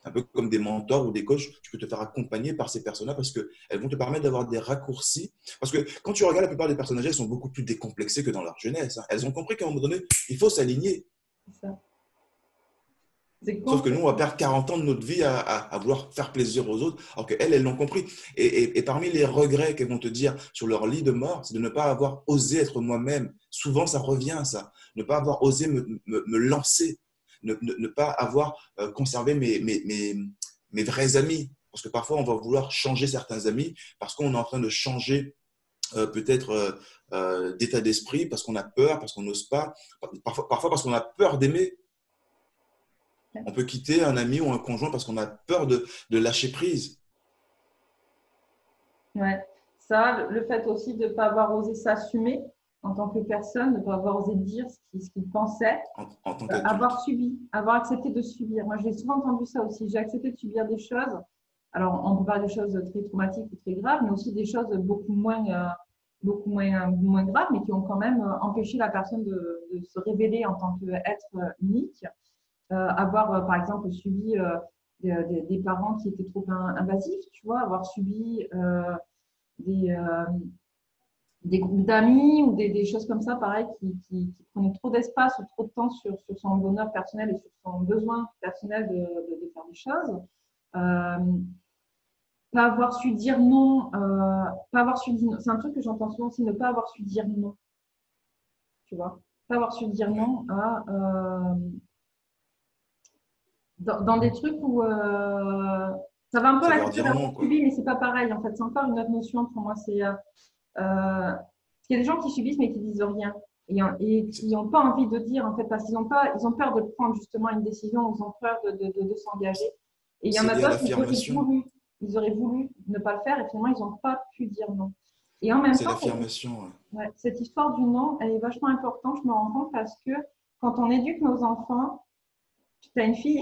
B: Un peu comme des mentors ou des coachs, tu peux te faire accompagner par ces personnes-là parce qu'elles vont te permettre d'avoir des raccourcis. Parce que quand tu regardes la plupart des personnes âgées, elles sont beaucoup plus décomplexées que dans leur jeunesse, hein. Elles ont compris qu'à un moment donné, il faut s'aligner.
A: C'est ça. C'est
B: Sauf que nous, on va
A: complètement.
B: perdre 40 ans de notre vie à vouloir faire plaisir aux autres, alors qu'elles, elles l'ont compris. Et parmi les regrets qu'elles vont te dire sur leur lit de mort, c'est de ne pas avoir osé être moi-même. Souvent, ça revient, ça. Ne pas avoir osé me lancer. Ne pas avoir conservé mes vrais amis. Parce que parfois, on va vouloir changer certains amis parce qu'on est en train de changer peut-être d'état d'esprit, parce qu'on a peur, parce qu'on n'ose pas. Parfois parce qu'on a peur d'aimer. On peut quitter un ami ou un conjoint parce qu'on a peur de lâcher prise
A: Ouais. Ça, le fait aussi de ne pas avoir osé s'assumer en tant que personne, de ne pas avoir osé dire ce qu'il pensait.
B: en tant
A: Avoir
B: qu'adulte.
A: subi, avoir accepté de subir. Moi, j'ai souvent entendu ça aussi. J'ai accepté de subir des choses. Alors, on peut parler de choses très traumatiques ou très graves, mais aussi des choses moins graves, mais qui ont quand même empêché la personne de se révéler en tant qu'être unique. Avoir, par exemple, subi des parents qui étaient trop invasifs, tu vois, avoir subi des, euh, des groupes d'amis ou des choses comme ça, pareil, qui prenaient trop d'espace ou trop de temps sur son bonheur personnel et sur son besoin personnel de faire des choses. Euh, Pas avoir su dire non, pas avoir su dire non. C'est un truc que j'entends souvent aussi, ne pas avoir su dire non, tu vois. Pas avoir su dire
B: Ouais.
A: non dans des trucs où ça va un peu
B: Savoir
A: avec
B: dire
A: l'avoir
B: non, quoi.
A: subi, mais c'est pas pareil. En fait, c'est encore une autre notion pour moi. Il y a des gens qui subissent mais qui disent rien et
B: C'est
A: qui n'ont pas envie de dire en fait parce qu'ils ont pas, ils ont peur de prendre justement une décision, ils ont peur de s'engager. Et il y en
B: c'est
A: a
B: lié à
A: d'autres,
B: l'affirmation.
A: ils auraient voulu ne pas le faire et finalement ils n'ont pas pu dire non. Et en même
B: C'est
A: temps,
B: l'affirmation. Ouais.
A: ouais, cette histoire du non, elle est vachement importante. Je me rends compte parce que quand on éduque nos enfants, tu as une fille,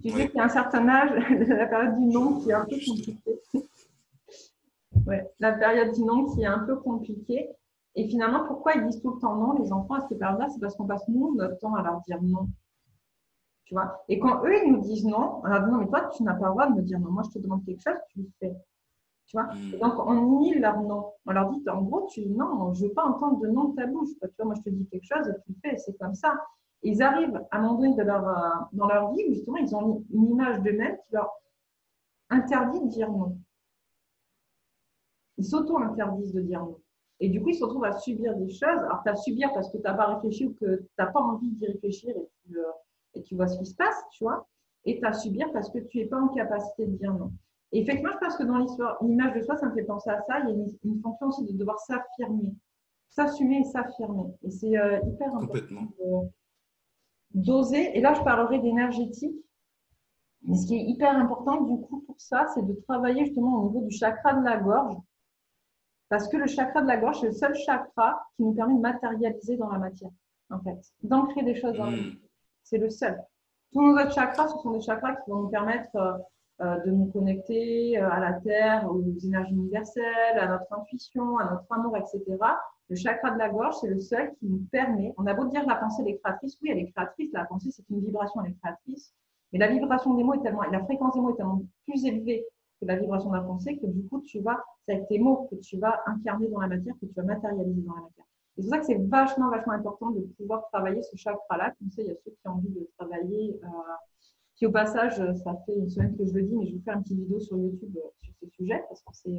A: tu sais
B: Oui,
A: qu'il y a un certain âge, la période du
B: je
A: non qui est
B: vois
A: un peu
B: justement.
A: compliquée. Ouais, la période du non qui est un peu compliquée. Et finalement, pourquoi ils disent tout le temps non, les enfants, à cette période-là? C'est parce qu'on passe nous notre temps à leur dire non. Tu vois? Et quand eux, ils nous disent non, on leur dit non, mais toi, tu n'as pas le droit de me dire non. Moi, je te demande quelque chose, tu le fais. Tu vois? Et
B: Hmm.
A: donc, on nie leur non. On leur dit, en gros, non, je ne veux pas entendre de non de ta bouche. Tu vois, moi, je te dis quelque chose et tu le fais. C'est comme ça. Et ils arrivent à un moment donné dans leur vie où justement, ils ont une image d'eux-mêmes qui leur interdit de dire non. Ils s'auto-interdisent de dire non. Et du coup, ils se retrouvent à subir des choses. Alors, tu as à subir parce que tu n'as pas réfléchi ou que tu n'as pas envie d'y réfléchir et tu vois ce qui se passe, tu vois. Et tu as à subir parce que tu n'es pas en capacité de dire non. Et effectivement, je pense que dans l'image de soi, ça me fait penser à ça. Il y a une fonction aussi de devoir s'affirmer, s'assumer et s'affirmer. Et c'est hyper important
B: Complètement.
A: d'oser. Et là, je parlerai d'énergétique. Mais ce qui est hyper important, du coup, pour ça, c'est de travailler justement au niveau du chakra de la gorge. Parce que le chakra de la gorge, c'est le seul chakra qui nous permet de matérialiser dans la matière, en fait, d'ancrer des choses dans la vie.
B: Hmm.
A: C'est le seul. Tous nos autres chakras, ce sont des chakras qui vont nous permettre de nous connecter à la Terre, aux énergies universelles, à notre intuition, à notre amour, etc. Le chakra de la gorge, c'est le seul qui nous permet, on a beau dire la pensée elle est créatrice, oui, elle est créatrice, la pensée c'est une vibration, elle est créatrice, mais la vibration des mots est tellement, la fréquence des mots est tellement plus élevée que la vibration de la pensée que du coup, c'est avec tes mots que tu vas incarner dans la matière, que tu vas matérialiser dans la matière. C'est pour ça que c'est vachement, vachement important de pouvoir travailler ce chakra-là. Comme ça, il y a ceux qui ont envie de travailler. Puis au passage, ça fait une semaine que je le dis, mais je vais vous faire une petite vidéo sur YouTube sur ce sujet parce que c'est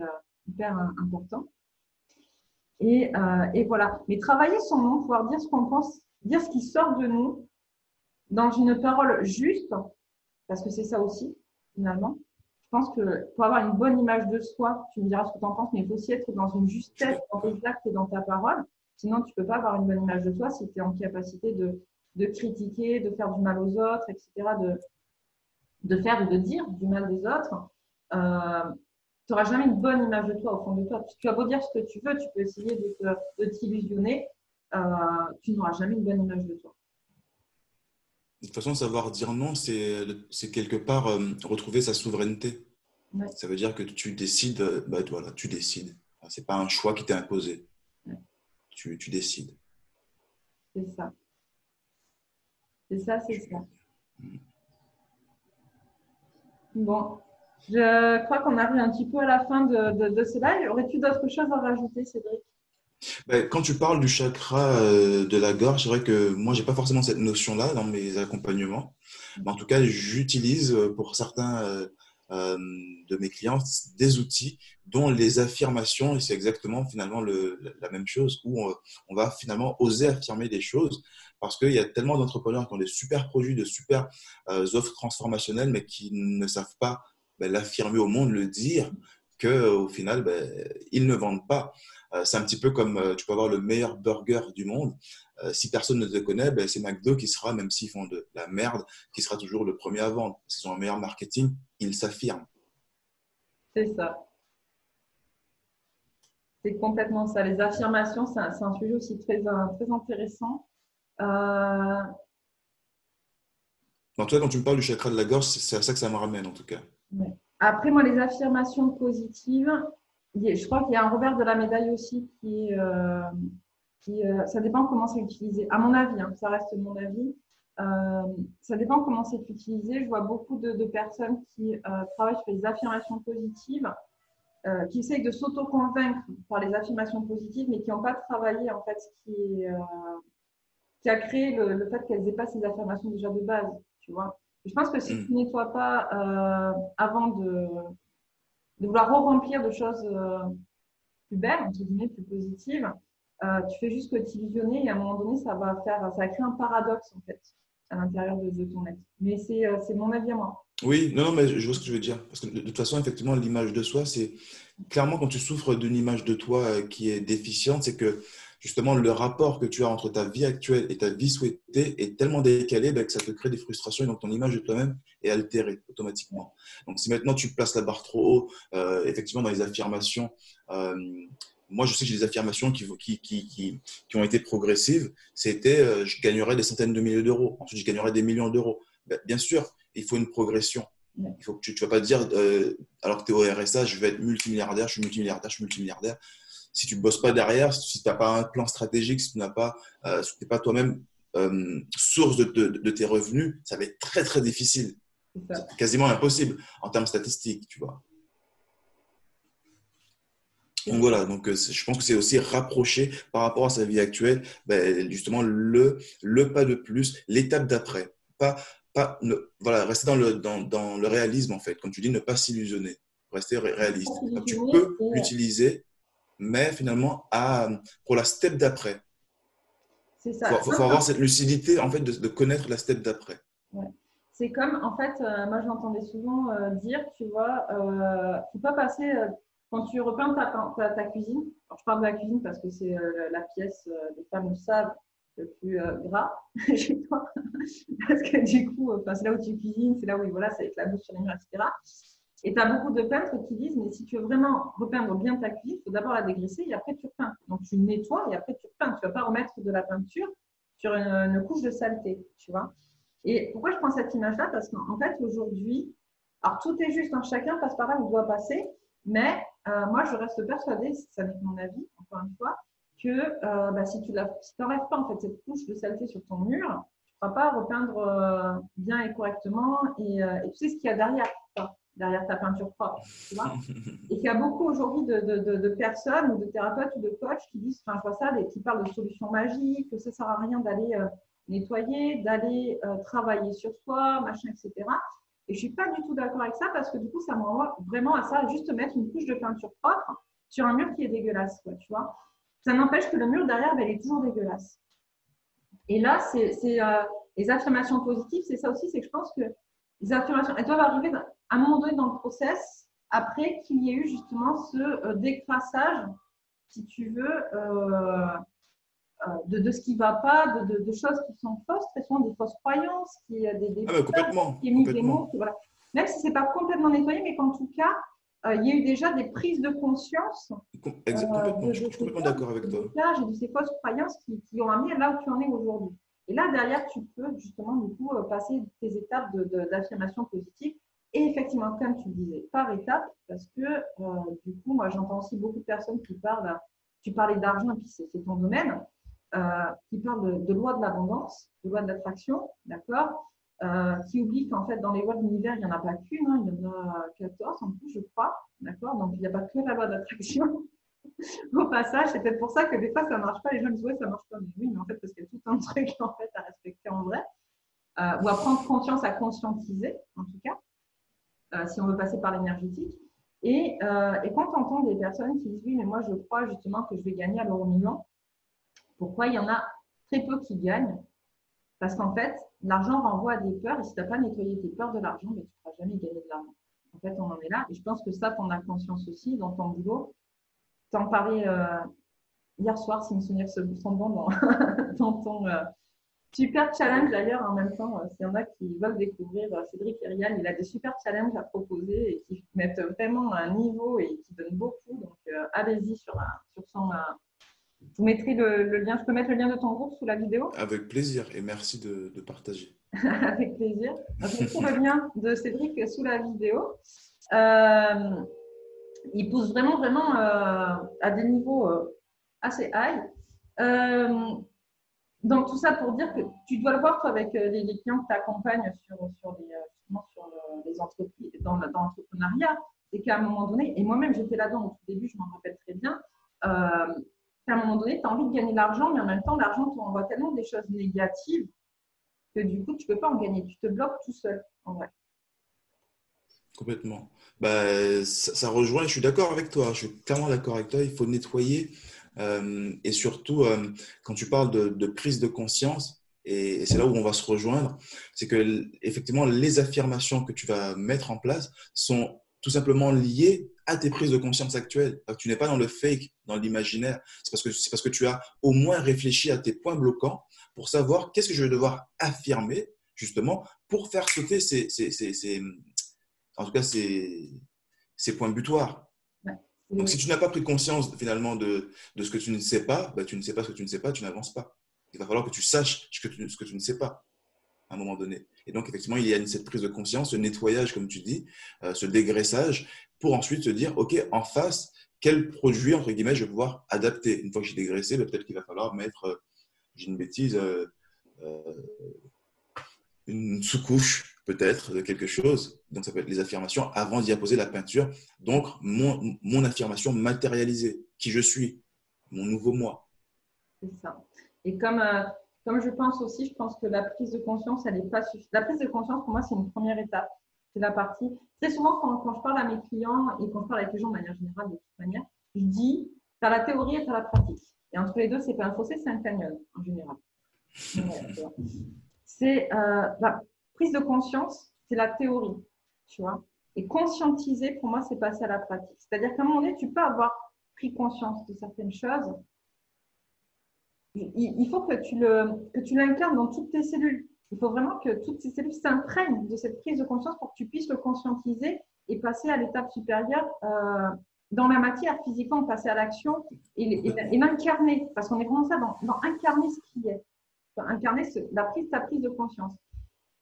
A: hyper important. Et voilà. Mais travailler son nom, pouvoir dire ce qu'on pense, dire ce qui sort de nous dans une parole juste, parce que c'est ça aussi, finalement. Je pense que pour avoir une bonne image de soi, tu me diras ce que tu en penses, mais il faut aussi être dans une justesse dans tes actes et dans ta parole. Sinon, tu ne peux pas avoir une bonne image de toi si tu es en capacité de critiquer, de faire du mal aux autres, etc., de faire ou de dire du mal des autres. Tu n'auras jamais une bonne image de toi au fond de toi. Tu as beau dire ce que tu veux, tu peux essayer de t'illusionner, tu n'auras jamais une bonne image de toi.
B: De toute façon, savoir dire non, c'est quelque part retrouver sa souveraineté.
A: Ouais.
B: Ça veut dire que tu décides, bah, voilà, tu décides. C'est pas un choix qui t'est imposé.
A: Ouais.
B: Tu décides.
A: C'est ça. C'est ça, c'est ça. Bon, je crois qu'on arrive un petit peu à la fin de ce live. Aurais-tu d'autres choses à rajouter, Cédric?
B: Ben, quand tu parles du chakra de la gorge, c'est vrai que moi, j'ai pas forcément cette notion-là dans mes accompagnements. Mais en tout cas, j'utilise pour certains euh, de mes clients des outils, dont les affirmations, et c'est exactement finalement la même chose, où on va finalement oser affirmer des choses, parce qu'il y a tellement d'entrepreneurs qui ont des super produits, de super offres transformationnelles, mais qui ne savent pas l'affirmer au monde, le dire, qu'au final, ils ne vendent pas. C'est un petit peu comme tu peux avoir le meilleur burger du monde. Si personne ne te connaît, c'est McDo qui sera, même s'ils font de la merde, qui sera toujours le premier à vendre. Parce qu'ils ont un meilleur marketing, ils s'affirment.
A: C'est ça. C'est complètement ça. Les affirmations, c'est un sujet aussi très, très intéressant.
B: En tout cas, quand tu me parles du chakra de la gorge, c'est à ça que ça me ramène, en tout cas.
A: Ouais. Après, moi, les affirmations positives, je crois qu'il y a un revers de la médaille aussi ça dépend comment c'est utilisé. À mon avis, hein, ça reste mon avis. Ça dépend comment c'est utilisé. Je vois beaucoup de personnes qui travaillent sur les affirmations positives, qui essayent de s'auto-convaincre par les affirmations positives, mais qui n'ont pas travaillé en fait qui a créé le fait qu'elles n'aient pas ces affirmations déjà de base, tu vois. Je pense que si tu ne nettoies pas avant de vouloir re-remplir de choses plus belles, entre guillemets, plus positives, tu fais juste que t'illusionner et à un moment donné, ça va créer un paradoxe en fait à l'intérieur de ton être. Mais c'est mon avis à moi.
B: Oui, non, non, mais je vois ce que je veux dire. Parce que de toute façon, effectivement, l'image de soi, c'est clairement quand tu souffres d'une image de toi qui est déficiente, c'est que justement le rapport que tu as entre ta vie actuelle et ta vie souhaitée est tellement décalé que ça te crée des frustrations et donc ton image de toi-même est altérée automatiquement. Donc si maintenant tu places la barre trop haut, effectivement dans les affirmations, euh, moi je sais que j'ai des affirmations qui ont été progressives, c'était je gagnerais des centaines de milliers d'euros, ensuite je gagnerais des millions d'euros. Bien sûr, il faut une progression. Il faut que tu ne vas pas te dire, alors que tu es au RSA, je vais être multimilliardaire, je suis multimilliardaire, je suis multimilliardaire. Si tu ne bosses pas derrière, si tu n'as pas un plan stratégique, si tu n'as pas, si tu n'es pas toi-même source de tes revenus, ça va être très, très difficile. C'est quasiment impossible en termes statistiques, tu vois. Donc voilà, donc, je pense que c'est aussi rapprocher par rapport à sa vie actuelle, justement, le pas de plus, l'étape d'après. Voilà, rester dans le réalisme, en fait. Comme tu dis, ne pas s'illusionner. Rester réaliste. Donc, tu peux l'utiliser, mais finalement, pour la step d'après.
A: C'est ça.
B: Faut avoir cette lucidité, en fait, de connaître la step d'après.
A: Ouais. C'est comme, en fait, moi j'entendais souvent dire, tu vois, faut pas passer, quand tu repeins ta cuisine, alors, je parle de la cuisine parce que c'est la pièce, les femmes le savent, le plus gras chez toi, parce que du coup, c'est là où tu cuisines, c'est là où voilà, c'est avec la bouche sur les murs, etc. Et tu as beaucoup de peintres qui disent, mais si tu veux vraiment repeindre bien ta cuisine, il faut d'abord la dégraisser et après tu repeins. Donc tu nettoies et après tu repeins. Tu ne vas pas remettre de la peinture sur une couche de saleté, tu vois. Et pourquoi je prends cette image-là? Parce qu'en fait, aujourd'hui, Alors, tout est juste, hein, chacun passe par là où il doit passer, mais moi, je reste persuadée, ça n'est que mon avis, encore une fois, que si tu n'enlèves pas en fait, cette couche de saleté sur ton mur, tu ne pourras pas repeindre bien et correctement. Et tu sais ce qu'il y a derrière ta peinture propre, tu vois. Et qu'il y a beaucoup aujourd'hui de personnes ou de thérapeutes ou de coachs qui disent, enfin, je vois ça, qui parlent de solutions magiques, que ça ne sert à rien d'aller nettoyer, d'aller travailler sur soi, machin, etc. Et je ne suis pas du tout d'accord avec ça parce que du coup, ça me renvoie vraiment à ça, juste mettre une couche de peinture propre sur un mur qui est dégueulasse, quoi, tu vois. Ça n'empêche que le mur derrière, il est toujours dégueulasse. Et là, les affirmations positives, c'est ça aussi, c'est que je pense que les affirmations, elles doivent arriver à un moment donné dans le process, après qu'il y ait eu justement ce décrassage, si tu veux, de ce qui ne va pas, de choses qui sont fausses, très souvent des fausses croyances, des peurs,
B: Complètement,
A: qui émettent des mots,
B: complètement.
A: voilà. Même si ce n'est pas complètement nettoyé, mais qu'en tout cas, il y a eu déjà des prises de conscience
B: Complètement. Je
A: de
B: suis
A: ces
B: complètement
A: peurs,
B: d'accord
A: de
B: avec
A: ces
B: toi.
A: blocages et de ces fausses croyances qui ont amené là où tu en es aujourd'hui. Et là, derrière, tu peux justement, du coup, passer tes étapes d'affirmation positive. Et effectivement, comme tu disais, par étapes, parce que du coup, moi, j'entends aussi beaucoup de personnes qui parlent, tu parlais d'argent, et puis c'est ton domaine, qui parlent de loi de l'abondance, de loi de l'attraction, d'accord, qui oublie qu'en fait, dans les lois de l'univers, il n'y en a pas qu'une, hein, il y en a 14 en plus, je crois, d'accord. Donc, il n'y a pas que la loi de l'attraction. Au passage, c'est peut-être pour ça que des fois, ça ne marche pas. Les gens me disent, ouais, ça ne marche pas. Mais oui, mais en fait, parce qu'il y a tout un truc en fait, à respecter en vrai, ou à prendre conscience, à conscientiser, en tout cas, si on veut passer par l'énergétique. Et quand on entend des personnes qui disent, oui, mais moi, je crois justement que je vais gagner à l'euro million, pourquoi il y en a très peu qui gagnent? Parce qu'en fait, l'argent renvoie à des peurs, et si tu n'as pas nettoyé tes peurs de l'argent, ben, tu ne pourras jamais gagner de l'argent. En fait, on en est là. Et je pense que ça, tu en as conscience aussi dans ton boulot. Tu en parlais hier soir, si mes souvenirs sont bons, dans ton super challenge d'ailleurs. En même temps, s'il y en a qui veulent découvrir Cédric Erial, il a des super challenges à proposer et qui mettent vraiment un niveau et qui donnent beaucoup. Donc, allez-y sur son. Je vous mettrai le lien. Je peux mettre le lien de ton groupe sous la vidéo.
B: Avec plaisir et merci de partager.
A: Avec plaisir. Je mettrai le lien de Cédric sous la vidéo. Euh, il pousse vraiment, vraiment à des niveaux assez high. Donc, tout ça pour dire que tu dois le voir, toi, avec les clients que tu accompagnes justement sur les entreprises, dans l'entrepreneuriat. C'est qu'à un moment donné, et moi-même, j'étais là-dedans au tout début, je m'en rappelle très bien, qu'à un moment donné, tu as envie de gagner de l'argent, mais en même temps, l'argent t'envoie tellement des choses négatives que du coup, tu ne peux pas en gagner. Tu te bloques tout seul, en vrai.
B: Complètement. Ça rejoint, je suis d'accord avec toi, je suis clairement d'accord avec toi, il faut nettoyer et surtout quand tu parles de prise de conscience, et c'est là où on va se rejoindre, c'est que effectivement les affirmations que tu vas mettre en place sont tout simplement liées à tes prises de conscience actuelles. Tu n'es pas dans le fake, dans l'imaginaire, c'est parce que tu as au moins réfléchi à tes points bloquants pour savoir qu'est-ce que je vais devoir affirmer justement pour faire sauter en tout cas, c'est point butoir.
A: Ouais.
B: Donc, si tu n'as pas pris conscience finalement de ce que tu ne sais pas, tu ne sais pas ce que tu ne sais pas, tu n'avances pas. Il va falloir que tu saches ce que tu ne sais pas à un moment donné. Et donc, effectivement, il y a cette prise de conscience, ce nettoyage, comme tu dis, ce dégraissage, pour ensuite se dire, OK, en face, quel produit, entre guillemets, je vais pouvoir adapter. Une fois que j'ai dégraissé, peut-être qu'il va falloir mettre, j'ai une bêtise, euh, une sous-couche peut-être de quelque chose. Donc, ça peut être les affirmations avant d'y apposer la peinture. Donc, mon affirmation matérialisée, qui je suis, mon nouveau moi.
A: C'est ça. Et comme je pense aussi, je pense que la prise de conscience, elle n'est pas suffisante. La prise de conscience, pour moi, c'est une première étape. C'est la partie. Très souvent, quand je parle à mes clients et quand je parle avec les gens de manière générale, de toute manière, je dis, tu as la théorie et tu as la pratique. Et entre les deux, c'est pas un fossé, c'est un canyon, en général. C'est la prise de conscience, c'est la théorie, tu vois. Et conscientiser, pour moi, c'est passer à la pratique. C'est-à-dire qu'à un moment donné, tu peux avoir pris conscience de certaines choses. Il faut que tu l'incarnes dans toutes tes cellules. Il faut vraiment que toutes ces cellules s'imprègnent de cette prise de conscience pour que tu puisses le conscientiser et passer à l'étape supérieure dans la matière, physiquement, passer à l'action et l'incarner. Parce qu'on est vraiment ça dans incarner ce qui est. Incarner ta prise de conscience.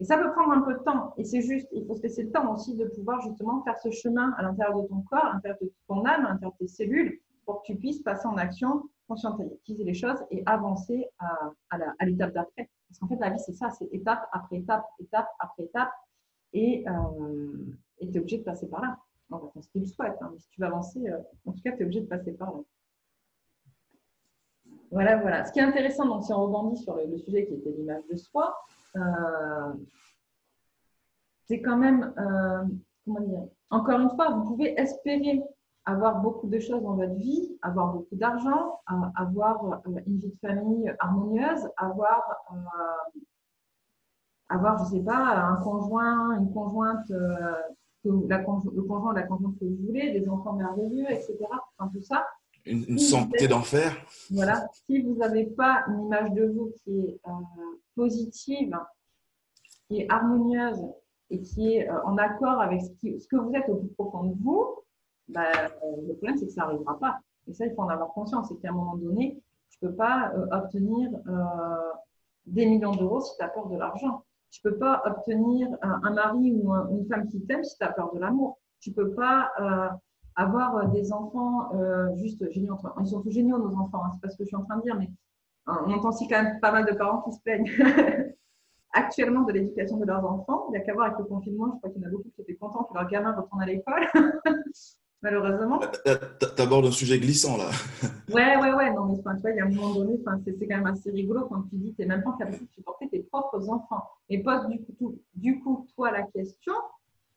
A: Et ça peut prendre un peu de temps. Et c'est juste, il faut se laisser le temps aussi de pouvoir justement faire ce chemin à l'intérieur de ton corps, à l'intérieur de ton âme, à l'intérieur de tes cellules, pour que tu puisses passer en action, conscientiser les choses et avancer à l'étape d'après. Parce qu'en fait, la vie, c'est ça, c'est étape après étape, étape après étape. Et tu es obligé de passer par là. Enfin, c'est ce qu'il souhaite. Hein. Mais si tu veux avancer, en tout cas, tu es obligé de passer par là. Voilà, voilà. Ce qui est intéressant, donc, si on rebondit sur le sujet qui était l'image de soi, c'est quand même, comment dire, encore une fois, vous pouvez espérer avoir beaucoup de choses dans votre vie, avoir beaucoup d'argent, avoir une vie de famille harmonieuse, avoir, je ne sais pas, un conjoint, une conjointe, le conjoint ou la conjointe que vous voulez, des enfants merveilleux, etc. Enfin, tout ça.
B: Une santé d'enfer.
A: Voilà. Si vous n'avez pas une image de vous qui est positive, qui est harmonieuse et qui est en accord avec ce que vous êtes au plus profond de vous, bah, le problème, c'est que ça n'arrivera pas. Et ça, il faut en avoir conscience. C'est qu'à un moment donné, tu ne peux pas obtenir des millions d'euros si tu as peur de l'argent. Tu ne peux pas obtenir un mari ou une femme qui t'aime si tu as peur de l'amour. Tu ne peux pas avoir des enfants juste géniaux. Ils sont tous géniaux, nos enfants. Hein, c'est pas ce que je suis en train de dire, mais on entend aussi quand même pas mal de parents qui se plaignent actuellement de l'éducation de leurs enfants. Il n'y a qu'à voir avec le confinement. Je crois qu'il y en a beaucoup qui étaient contents que leurs gamins retournent à l'école. Malheureusement.
B: Tu abordes un sujet glissant là.
A: Ouais. Non, mais tu vois, il y a un moment donné, c'est quand même assez rigolo quand tu dis que tu n'es même pas capable de supporter tes propres enfants. Et pose du coup, toi, la question,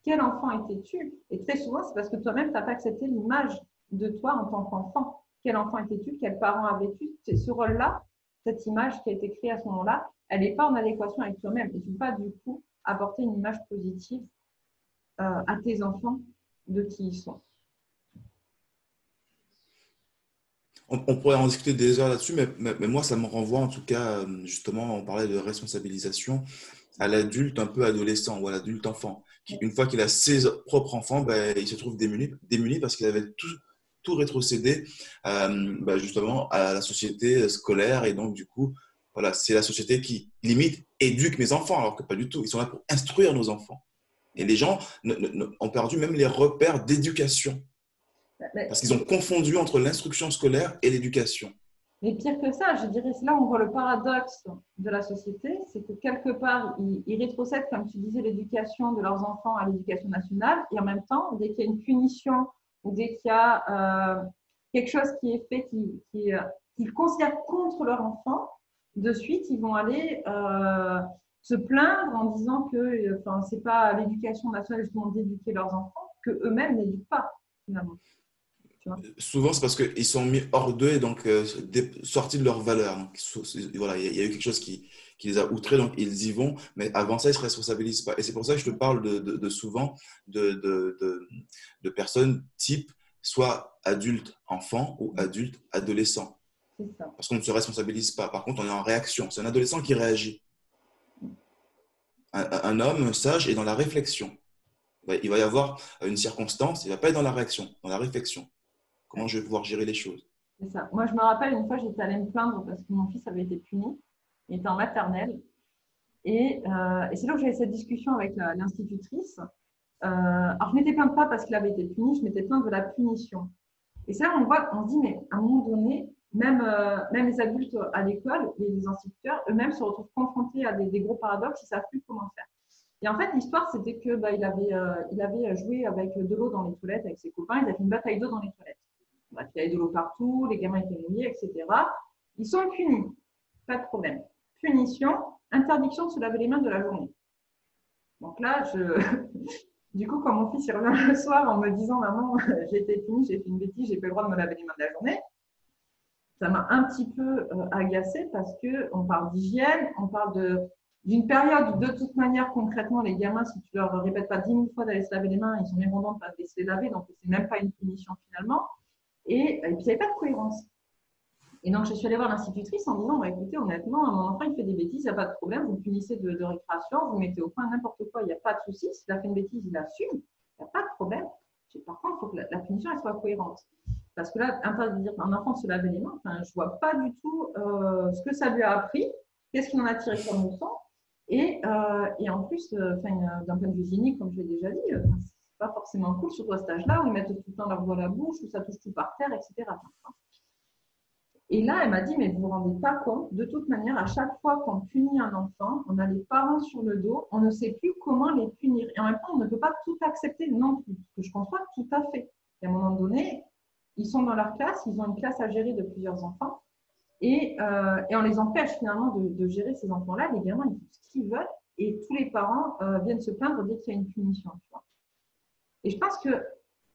A: quel enfant étais-tu? Et très souvent, c'est parce que toi-même, tu n'as pas accepté l'image de toi en tant qu'enfant. Quel enfant étais-tu? Quels parents avais-tu? C'est ce rôle-là, cette image qui a été créée à ce moment-là, elle n'est pas en adéquation avec toi-même. Et tu ne peux pas, du coup, apporter une image positive à tes enfants de qui ils sont.
B: On pourrait en discuter des heures là-dessus, mais moi, ça me renvoie en tout cas, justement, on parlait de responsabilisation à l'adulte un peu adolescent ou à l'adulte enfant, qui, une fois qu'il a ses propres enfants, ben, il se trouve démuni parce qu'il avait tout rétrocédé justement à la société scolaire. Et donc, du coup, voilà, c'est la société qui, limite, éduque mes enfants, alors que pas du tout. Ils sont là pour instruire nos enfants. Et les gens ont perdu même les repères d'éducation. Parce qu'ils ont confondu entre l'instruction scolaire et l'éducation.
A: Mais pire que ça, je dirais, là on voit le paradoxe de la société, c'est que quelque part, ils rétrocèdent, comme tu disais, l'éducation de leurs enfants à l'éducation nationale, et en même temps, dès qu'il y a une punition ou dès qu'il y a quelque chose qui est fait qu'ils considèrent contre leur enfant, de suite, ils vont aller se plaindre en disant que c'est pas à l'éducation nationale justement d'éduquer leurs enfants, que eux-mêmes n'éduquent pas, finalement.
B: Souvent, c'est parce qu'ils sont mis hors d'eux et donc sortis de leur valeur. Donc, voilà, il y a eu quelque chose qui les a outrés, donc ils y vont, mais avant ça, ils ne se responsabilisent pas. Et c'est pour ça que je te parle souvent de personnes type soit adulte enfant ou adulte adolescent. Parce qu'on ne se responsabilise pas. Par contre, on est en réaction. C'est un adolescent qui réagit. Un homme sage est dans la réflexion. Il va y avoir une circonstance, il ne va pas être dans la réaction, dans la réflexion. Comment je vais pouvoir gérer les choses?
A: C'est ça. Moi, je me rappelle une fois, j'étais allée me plaindre parce que mon fils avait été puni. Il était en maternelle. Et c'est là où j'avais cette discussion avec l'institutrice. Alors, je ne m'étais plainte pas parce qu'il avait été puni, je m'étais plainte de la punition. Et c'est là où on se dit, mais à un moment donné, même les adultes à l'école, les instituteurs, eux-mêmes se retrouvent confrontés à des gros paradoxes, ils ne savent plus comment faire. Et en fait, l'histoire, c'était que il avait joué avec de l'eau dans les toilettes avec ses copains, il a fait une bataille d'eau dans les toilettes. Il y avait de l'eau partout, les gamins étaient mouillés, etc. Ils sont punis, pas de problème. Punition, interdiction de se laver les mains de la journée. Donc là, du coup, quand mon fils est revenu le soir en me disant « Maman, j'ai été puni, j'ai fait une bêtise, j'ai pas le droit de me laver les mains de la journée », ça m'a un petit peu agacée parce qu'on parle d'hygiène, on parle d'une période où de toute manière, concrètement, les gamins, si tu leur répètes pas 10 000 fois d'aller se laver les mains, ils sont bien contents de ne pas se laisser laver, donc c'est même pas une punition finalement. Et puis, il n'y avait pas de cohérence. Et donc, je suis allée voir l'institutrice en disant, écoutez, honnêtement, mon enfant, il fait des bêtises, il n'y a pas de problème, vous le punissez de récréation, vous mettez au point n'importe quoi, il n'y a pas de souci. S'il a fait une bêtise, il assume, il n'y a pas de problème. Par contre, il faut que la punition elle soit cohérente. Parce que là, interdire un enfant de se laver les mains, je ne vois pas du tout ce que ça lui a appris, qu'est-ce qu'il en a tiré comme leçon. Et en plus, d'un point de vue hygiénique, comme je l'ai déjà dit, c'est pas forcément cool, surtout à cet âge-là, où ils mettent tout le temps leur doigt à la bouche, où ça touche tout par terre, etc. Et là, elle m'a dit, mais vous ne vous rendez pas compte, de toute manière, à chaque fois qu'on punit un enfant, on a les parents sur le dos, on ne sait plus comment les punir. Et en même temps, on ne peut pas tout accepter non plus, ce que je conçois tout à fait. Et à un moment donné, ils sont dans leur classe, ils ont une classe à gérer de plusieurs enfants, et on les empêche finalement de gérer ces enfants-là. Les gamins, ils font ce qu'ils veulent, et tous les parents viennent se plaindre dès qu'il y a une punition. Tu vois. Et je pense que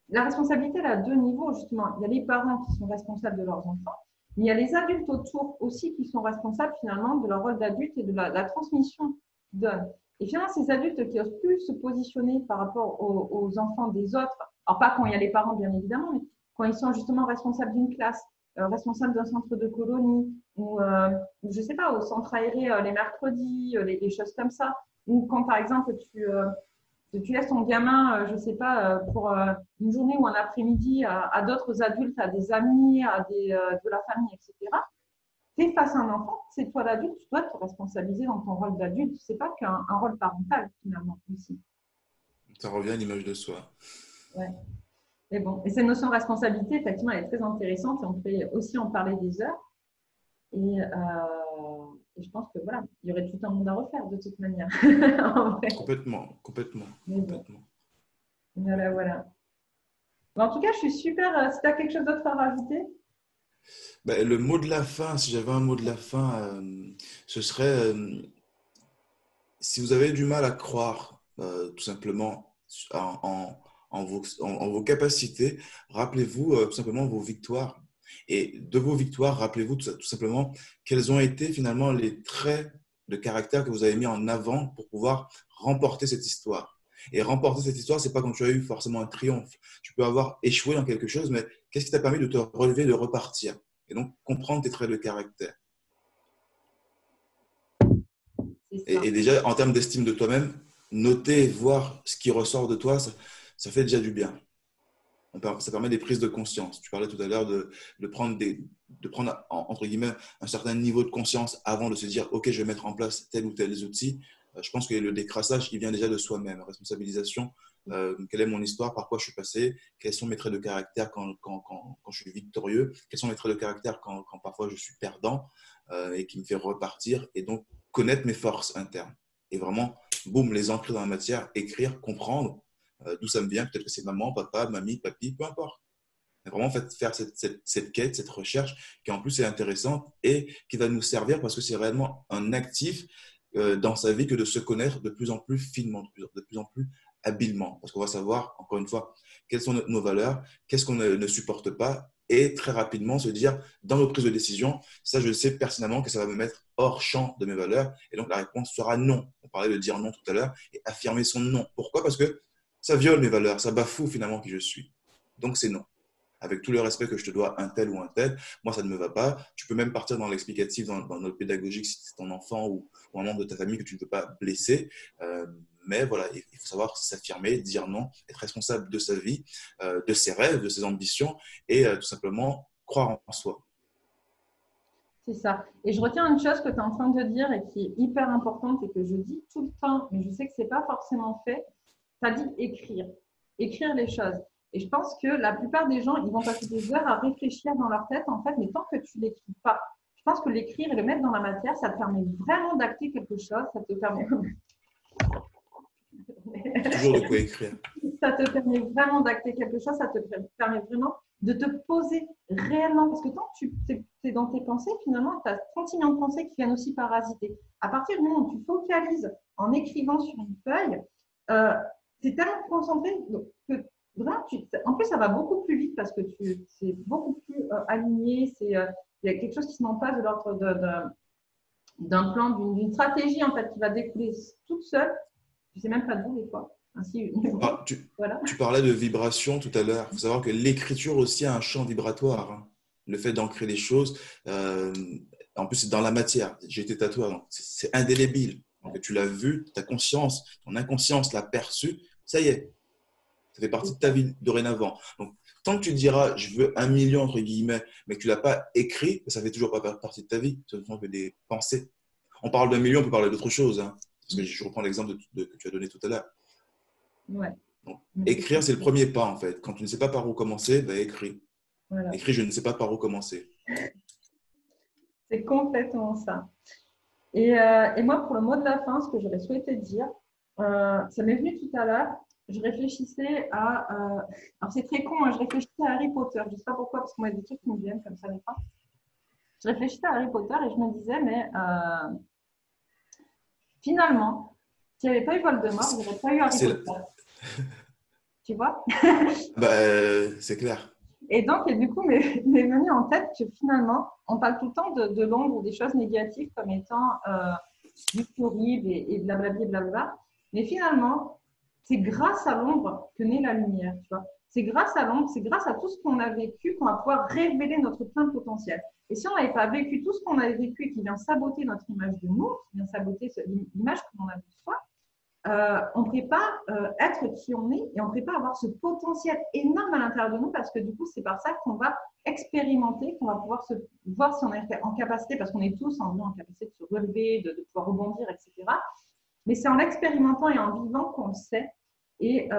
A: la responsabilité, elle a deux niveaux, justement. Il y a les parents qui sont responsables de leurs enfants, mais il y a les adultes autour aussi qui sont responsables finalement de leur rôle d'adulte et de la transmission qu'ils donnent. Et finalement, ces adultes qui n'osent plus se positionner par rapport aux enfants des autres, alors pas quand il y a les parents bien évidemment, mais quand ils sont justement responsables d'une classe, responsables d'un centre de colonie, ou je ne sais pas, au centre aéré les mercredis, les choses comme ça, ou quand par exemple tu laisses ton gamin, je ne sais pas, pour une journée ou un après-midi à d'autres adultes, à des amis, de la famille, etc. Tu es face à un enfant, c'est toi l'adulte, tu dois te responsabiliser dans ton rôle d'adulte. Ce n'est pas qu'un rôle parental, finalement, aussi.
B: Ça revient à l'image de soi.
A: Ouais. Mais bon, et cette notion de responsabilité, effectivement, elle est très intéressante et on peut aussi en parler des heures. Et je pense que voilà, il y aurait tout un monde à refaire de toute manière.
B: Complètement, complètement,
A: Mais bon,
B: complètement.
A: voilà, voilà. Mais en tout cas, je suis super. Si tu as quelque chose d'autre à rajouter,
B: Ben, le mot de la fin, si j'avais un mot de la fin, ce serait si vous avez du mal à croire tout simplement en vos capacités, rappelez-vous tout simplement vos victoires. Et de vos victoires, rappelez-vous tout simplement quels ont été finalement les traits de caractère que vous avez mis en avant pour pouvoir remporter cette histoire. Et remporter cette histoire, ce n'est pas quand tu as eu forcément un triomphe. Tu peux avoir échoué dans quelque chose, mais qu'est-ce qui t'a permis de te relever, de repartir? Et donc, comprendre tes traits de caractère.
A: c'est ça.
B: Et déjà, en termes d'estime de toi-même, noter, voir ce qui ressort de toi, ça fait déjà du bien. Ça permet des prises de conscience. Tu parlais tout à l'heure de prendre entre guillemets, un certain niveau de conscience avant de se dire, OK, je vais mettre en place tel ou tel outil. Je pense que le décrassage, il vient déjà de soi-même. Responsabilisation, quelle est mon histoire, par quoi je suis passé, quels sont mes traits de caractère quand je suis victorieux, quels sont mes traits de caractère quand parfois je suis perdant et qui me fait repartir. Et donc, connaître mes forces internes. Et vraiment, boum, les ancrer dans la matière, écrire, comprendre d'où ça me vient. Peut-être que c'est maman, papa, mamie, papy, peu importe. Mais vraiment, en fait, faire cette quête, cette recherche qui en plus est intéressante et qui va nous servir parce que c'est réellement un actif dans sa vie que de se connaître de plus en plus finement, de plus en plus habilement. Parce qu'on va savoir, encore une fois, quelles sont nos valeurs, qu'est-ce qu'on ne supporte pas et très rapidement se dire, dans nos prises de décision, ça, je sais pertinemment que ça va me mettre hors champ de mes valeurs. Et donc, la réponse sera non. On parlait de dire non tout à l'heure et affirmer son non. Pourquoi? Parce que ça viole mes valeurs, ça bafoue finalement qui je suis. Donc, c'est non. Avec tout le respect que je te dois, un tel ou un tel, moi, ça ne me va pas. Tu peux même partir dans l'explicatif, dans notre pédagogique, si c'est ton enfant ou un membre de ta famille que tu ne peux pas blesser. Mais voilà, il faut savoir s'affirmer, dire non, être responsable de sa vie, de ses rêves, de ses ambitions et tout simplement croire en soi.
A: C'est ça. Et je retiens une chose que tu es en train de dire et qui est hyper importante et que je dis tout le temps, mais je sais que ce n'est pas forcément fait. Tu as dit écrire. Écrire les choses. Et je pense que la plupart des gens, ils vont passer des heures à réfléchir dans leur tête, en fait, mais tant que tu ne l'écris pas, je pense que l'écrire et le mettre dans la matière, ça te permet vraiment d'acter quelque chose. Ça te permet.
B: Toujours de quoi écrire.
A: Ça te permet vraiment d'acter quelque chose, ça te permet vraiment de te poser réellement. Parce que tant que tu es dans tes pensées, finalement, tu as 30 millions de pensées qui viennent aussi parasiter. À partir du moment où tu focalises en écrivant sur une feuille, tu es tellement concentré que vraiment, en plus, ça va beaucoup plus vite parce que c'est beaucoup plus aligné. Il y a quelque chose qui se met en place de l'ordre d'un plan, d'une stratégie en fait, qui va découler toute seule. Je ne sais même pas d'où des fois. Ainsi,
B: Ah,
A: voilà.
B: tu parlais de vibration tout à l'heure. Il faut savoir que l'écriture aussi a un champ vibratoire. Hein. Le fait d'ancrer les choses, en plus, c'est dans la matière. J'ai été tatoueur, donc c'est indélébile. Donc, tu l'as vu, ta conscience, ton inconscience l'a perçu, ça y est, ça fait partie de ta vie dorénavant. Donc, tant que tu diras, je veux 1 million, entre guillemets, mais que tu ne l'as pas écrit, ça ne fait toujours pas partie de ta vie. Ce ne sont que des pensées. On parle d'1 million, on peut parler d'autre chose. Hein. Parce que je reprends l'exemple que tu as donné tout à l'heure.
A: Ouais.
B: Donc, écrire, c'est le premier pas, en fait. Quand tu ne sais pas par où commencer, ben, écris.
A: Voilà.
B: Écris, je ne sais pas par où commencer.
A: C'est complètement ça. Et moi, pour le mot de la fin, ce que j'aurais souhaité dire, ça m'est venu tout à l'heure. Je réfléchissais à. Alors, c'est très con, hein, je réfléchissais à Harry Potter. Je ne sais pas pourquoi, parce que moi, il y a des trucs qui me viennent comme ça des fois. Je réfléchissais à Harry Potter et je me disais, mais finalement, s'il n'y avait pas eu Voldemort, il n'y aurait pas eu Harry
B: C'est
A: Potter. Tu vois?
B: c'est clair.
A: Et donc, et du coup, m'est venu en tête que finalement, on parle tout le temps de l'ombre ou des choses négatives comme étant juste horribles et blablabla, blablabla. Mais finalement, c'est grâce à l'ombre que naît la lumière. Tu vois, c'est grâce à l'ombre, c'est grâce à tout ce qu'on a vécu qu'on va pouvoir révéler notre plein potentiel. Et si on n'avait pas vécu tout ce qu'on avait vécu et qui vient saboter notre image de nous, qui vient saboter l'image qu'on a de soi, on ne pourrait pas être qui on est et on ne pourrait pas avoir ce potentiel énorme à l'intérieur de nous parce que du coup, c'est par ça qu'on va expérimenter, qu'on va pouvoir se voir si on est en capacité, parce qu'on est tous en capacité de se relever, de pouvoir rebondir, etc. Mais c'est en l'expérimentant et en vivant qu'on le sait. Et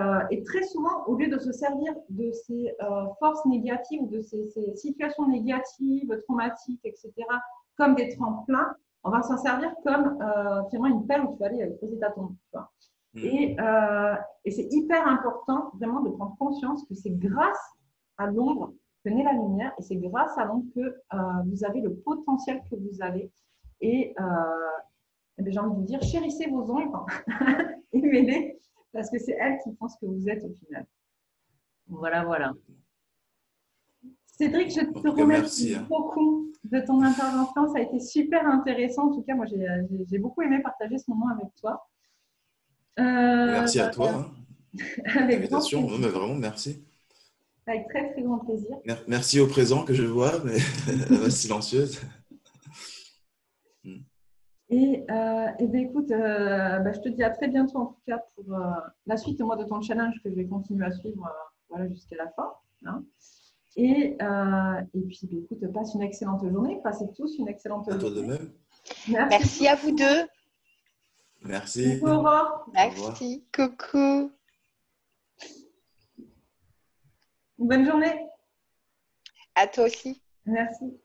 A: très souvent, au lieu de se servir de ces forces négatives ou de ces situations négatives, traumatiques, etc., comme des tremplins, on va s'en servir comme finalement une pelle où tu vas aller poser ta tombe. Tu vois. Et c'est hyper important vraiment de prendre conscience que c'est grâce à l'ombre que naît la lumière et c'est grâce à l'ombre que vous avez le potentiel que vous avez. Et j'ai envie de vous dire, chérissez vos ombres, aimez-les, parce que c'est elles qui font ce que vous êtes au final. Voilà, voilà. Cédric, je
B: En
A: te
B: tout cas,
A: remercie
B: merci. Hein.
A: beaucoup de ton intervention. Ça a été super intéressant. En tout cas, moi, j'ai beaucoup aimé partager ce moment avec toi.
B: Merci à toi hein, pour
A: Avec grand
B: l'invitation.
A: plaisir.
B: Mais vraiment, merci.
A: Avec très, très grand plaisir.
B: Merci au présent que je vois, mais la voix silencieuse.
A: Et bien, écoute, je te dis à très bientôt en tout cas pour la suite moi, de ton challenge que je vais continuer à suivre voilà, jusqu'à la fin. Hein. Et puis, écoute, passe une excellente journée. Passez tous une excellente
B: À toi de
A: journée.
B: même.
C: Merci à vous deux.
B: Merci.
A: Au revoir.
B: Au revoir.
C: Merci. Coucou.
A: Bonne journée.
C: À toi aussi.
A: Merci.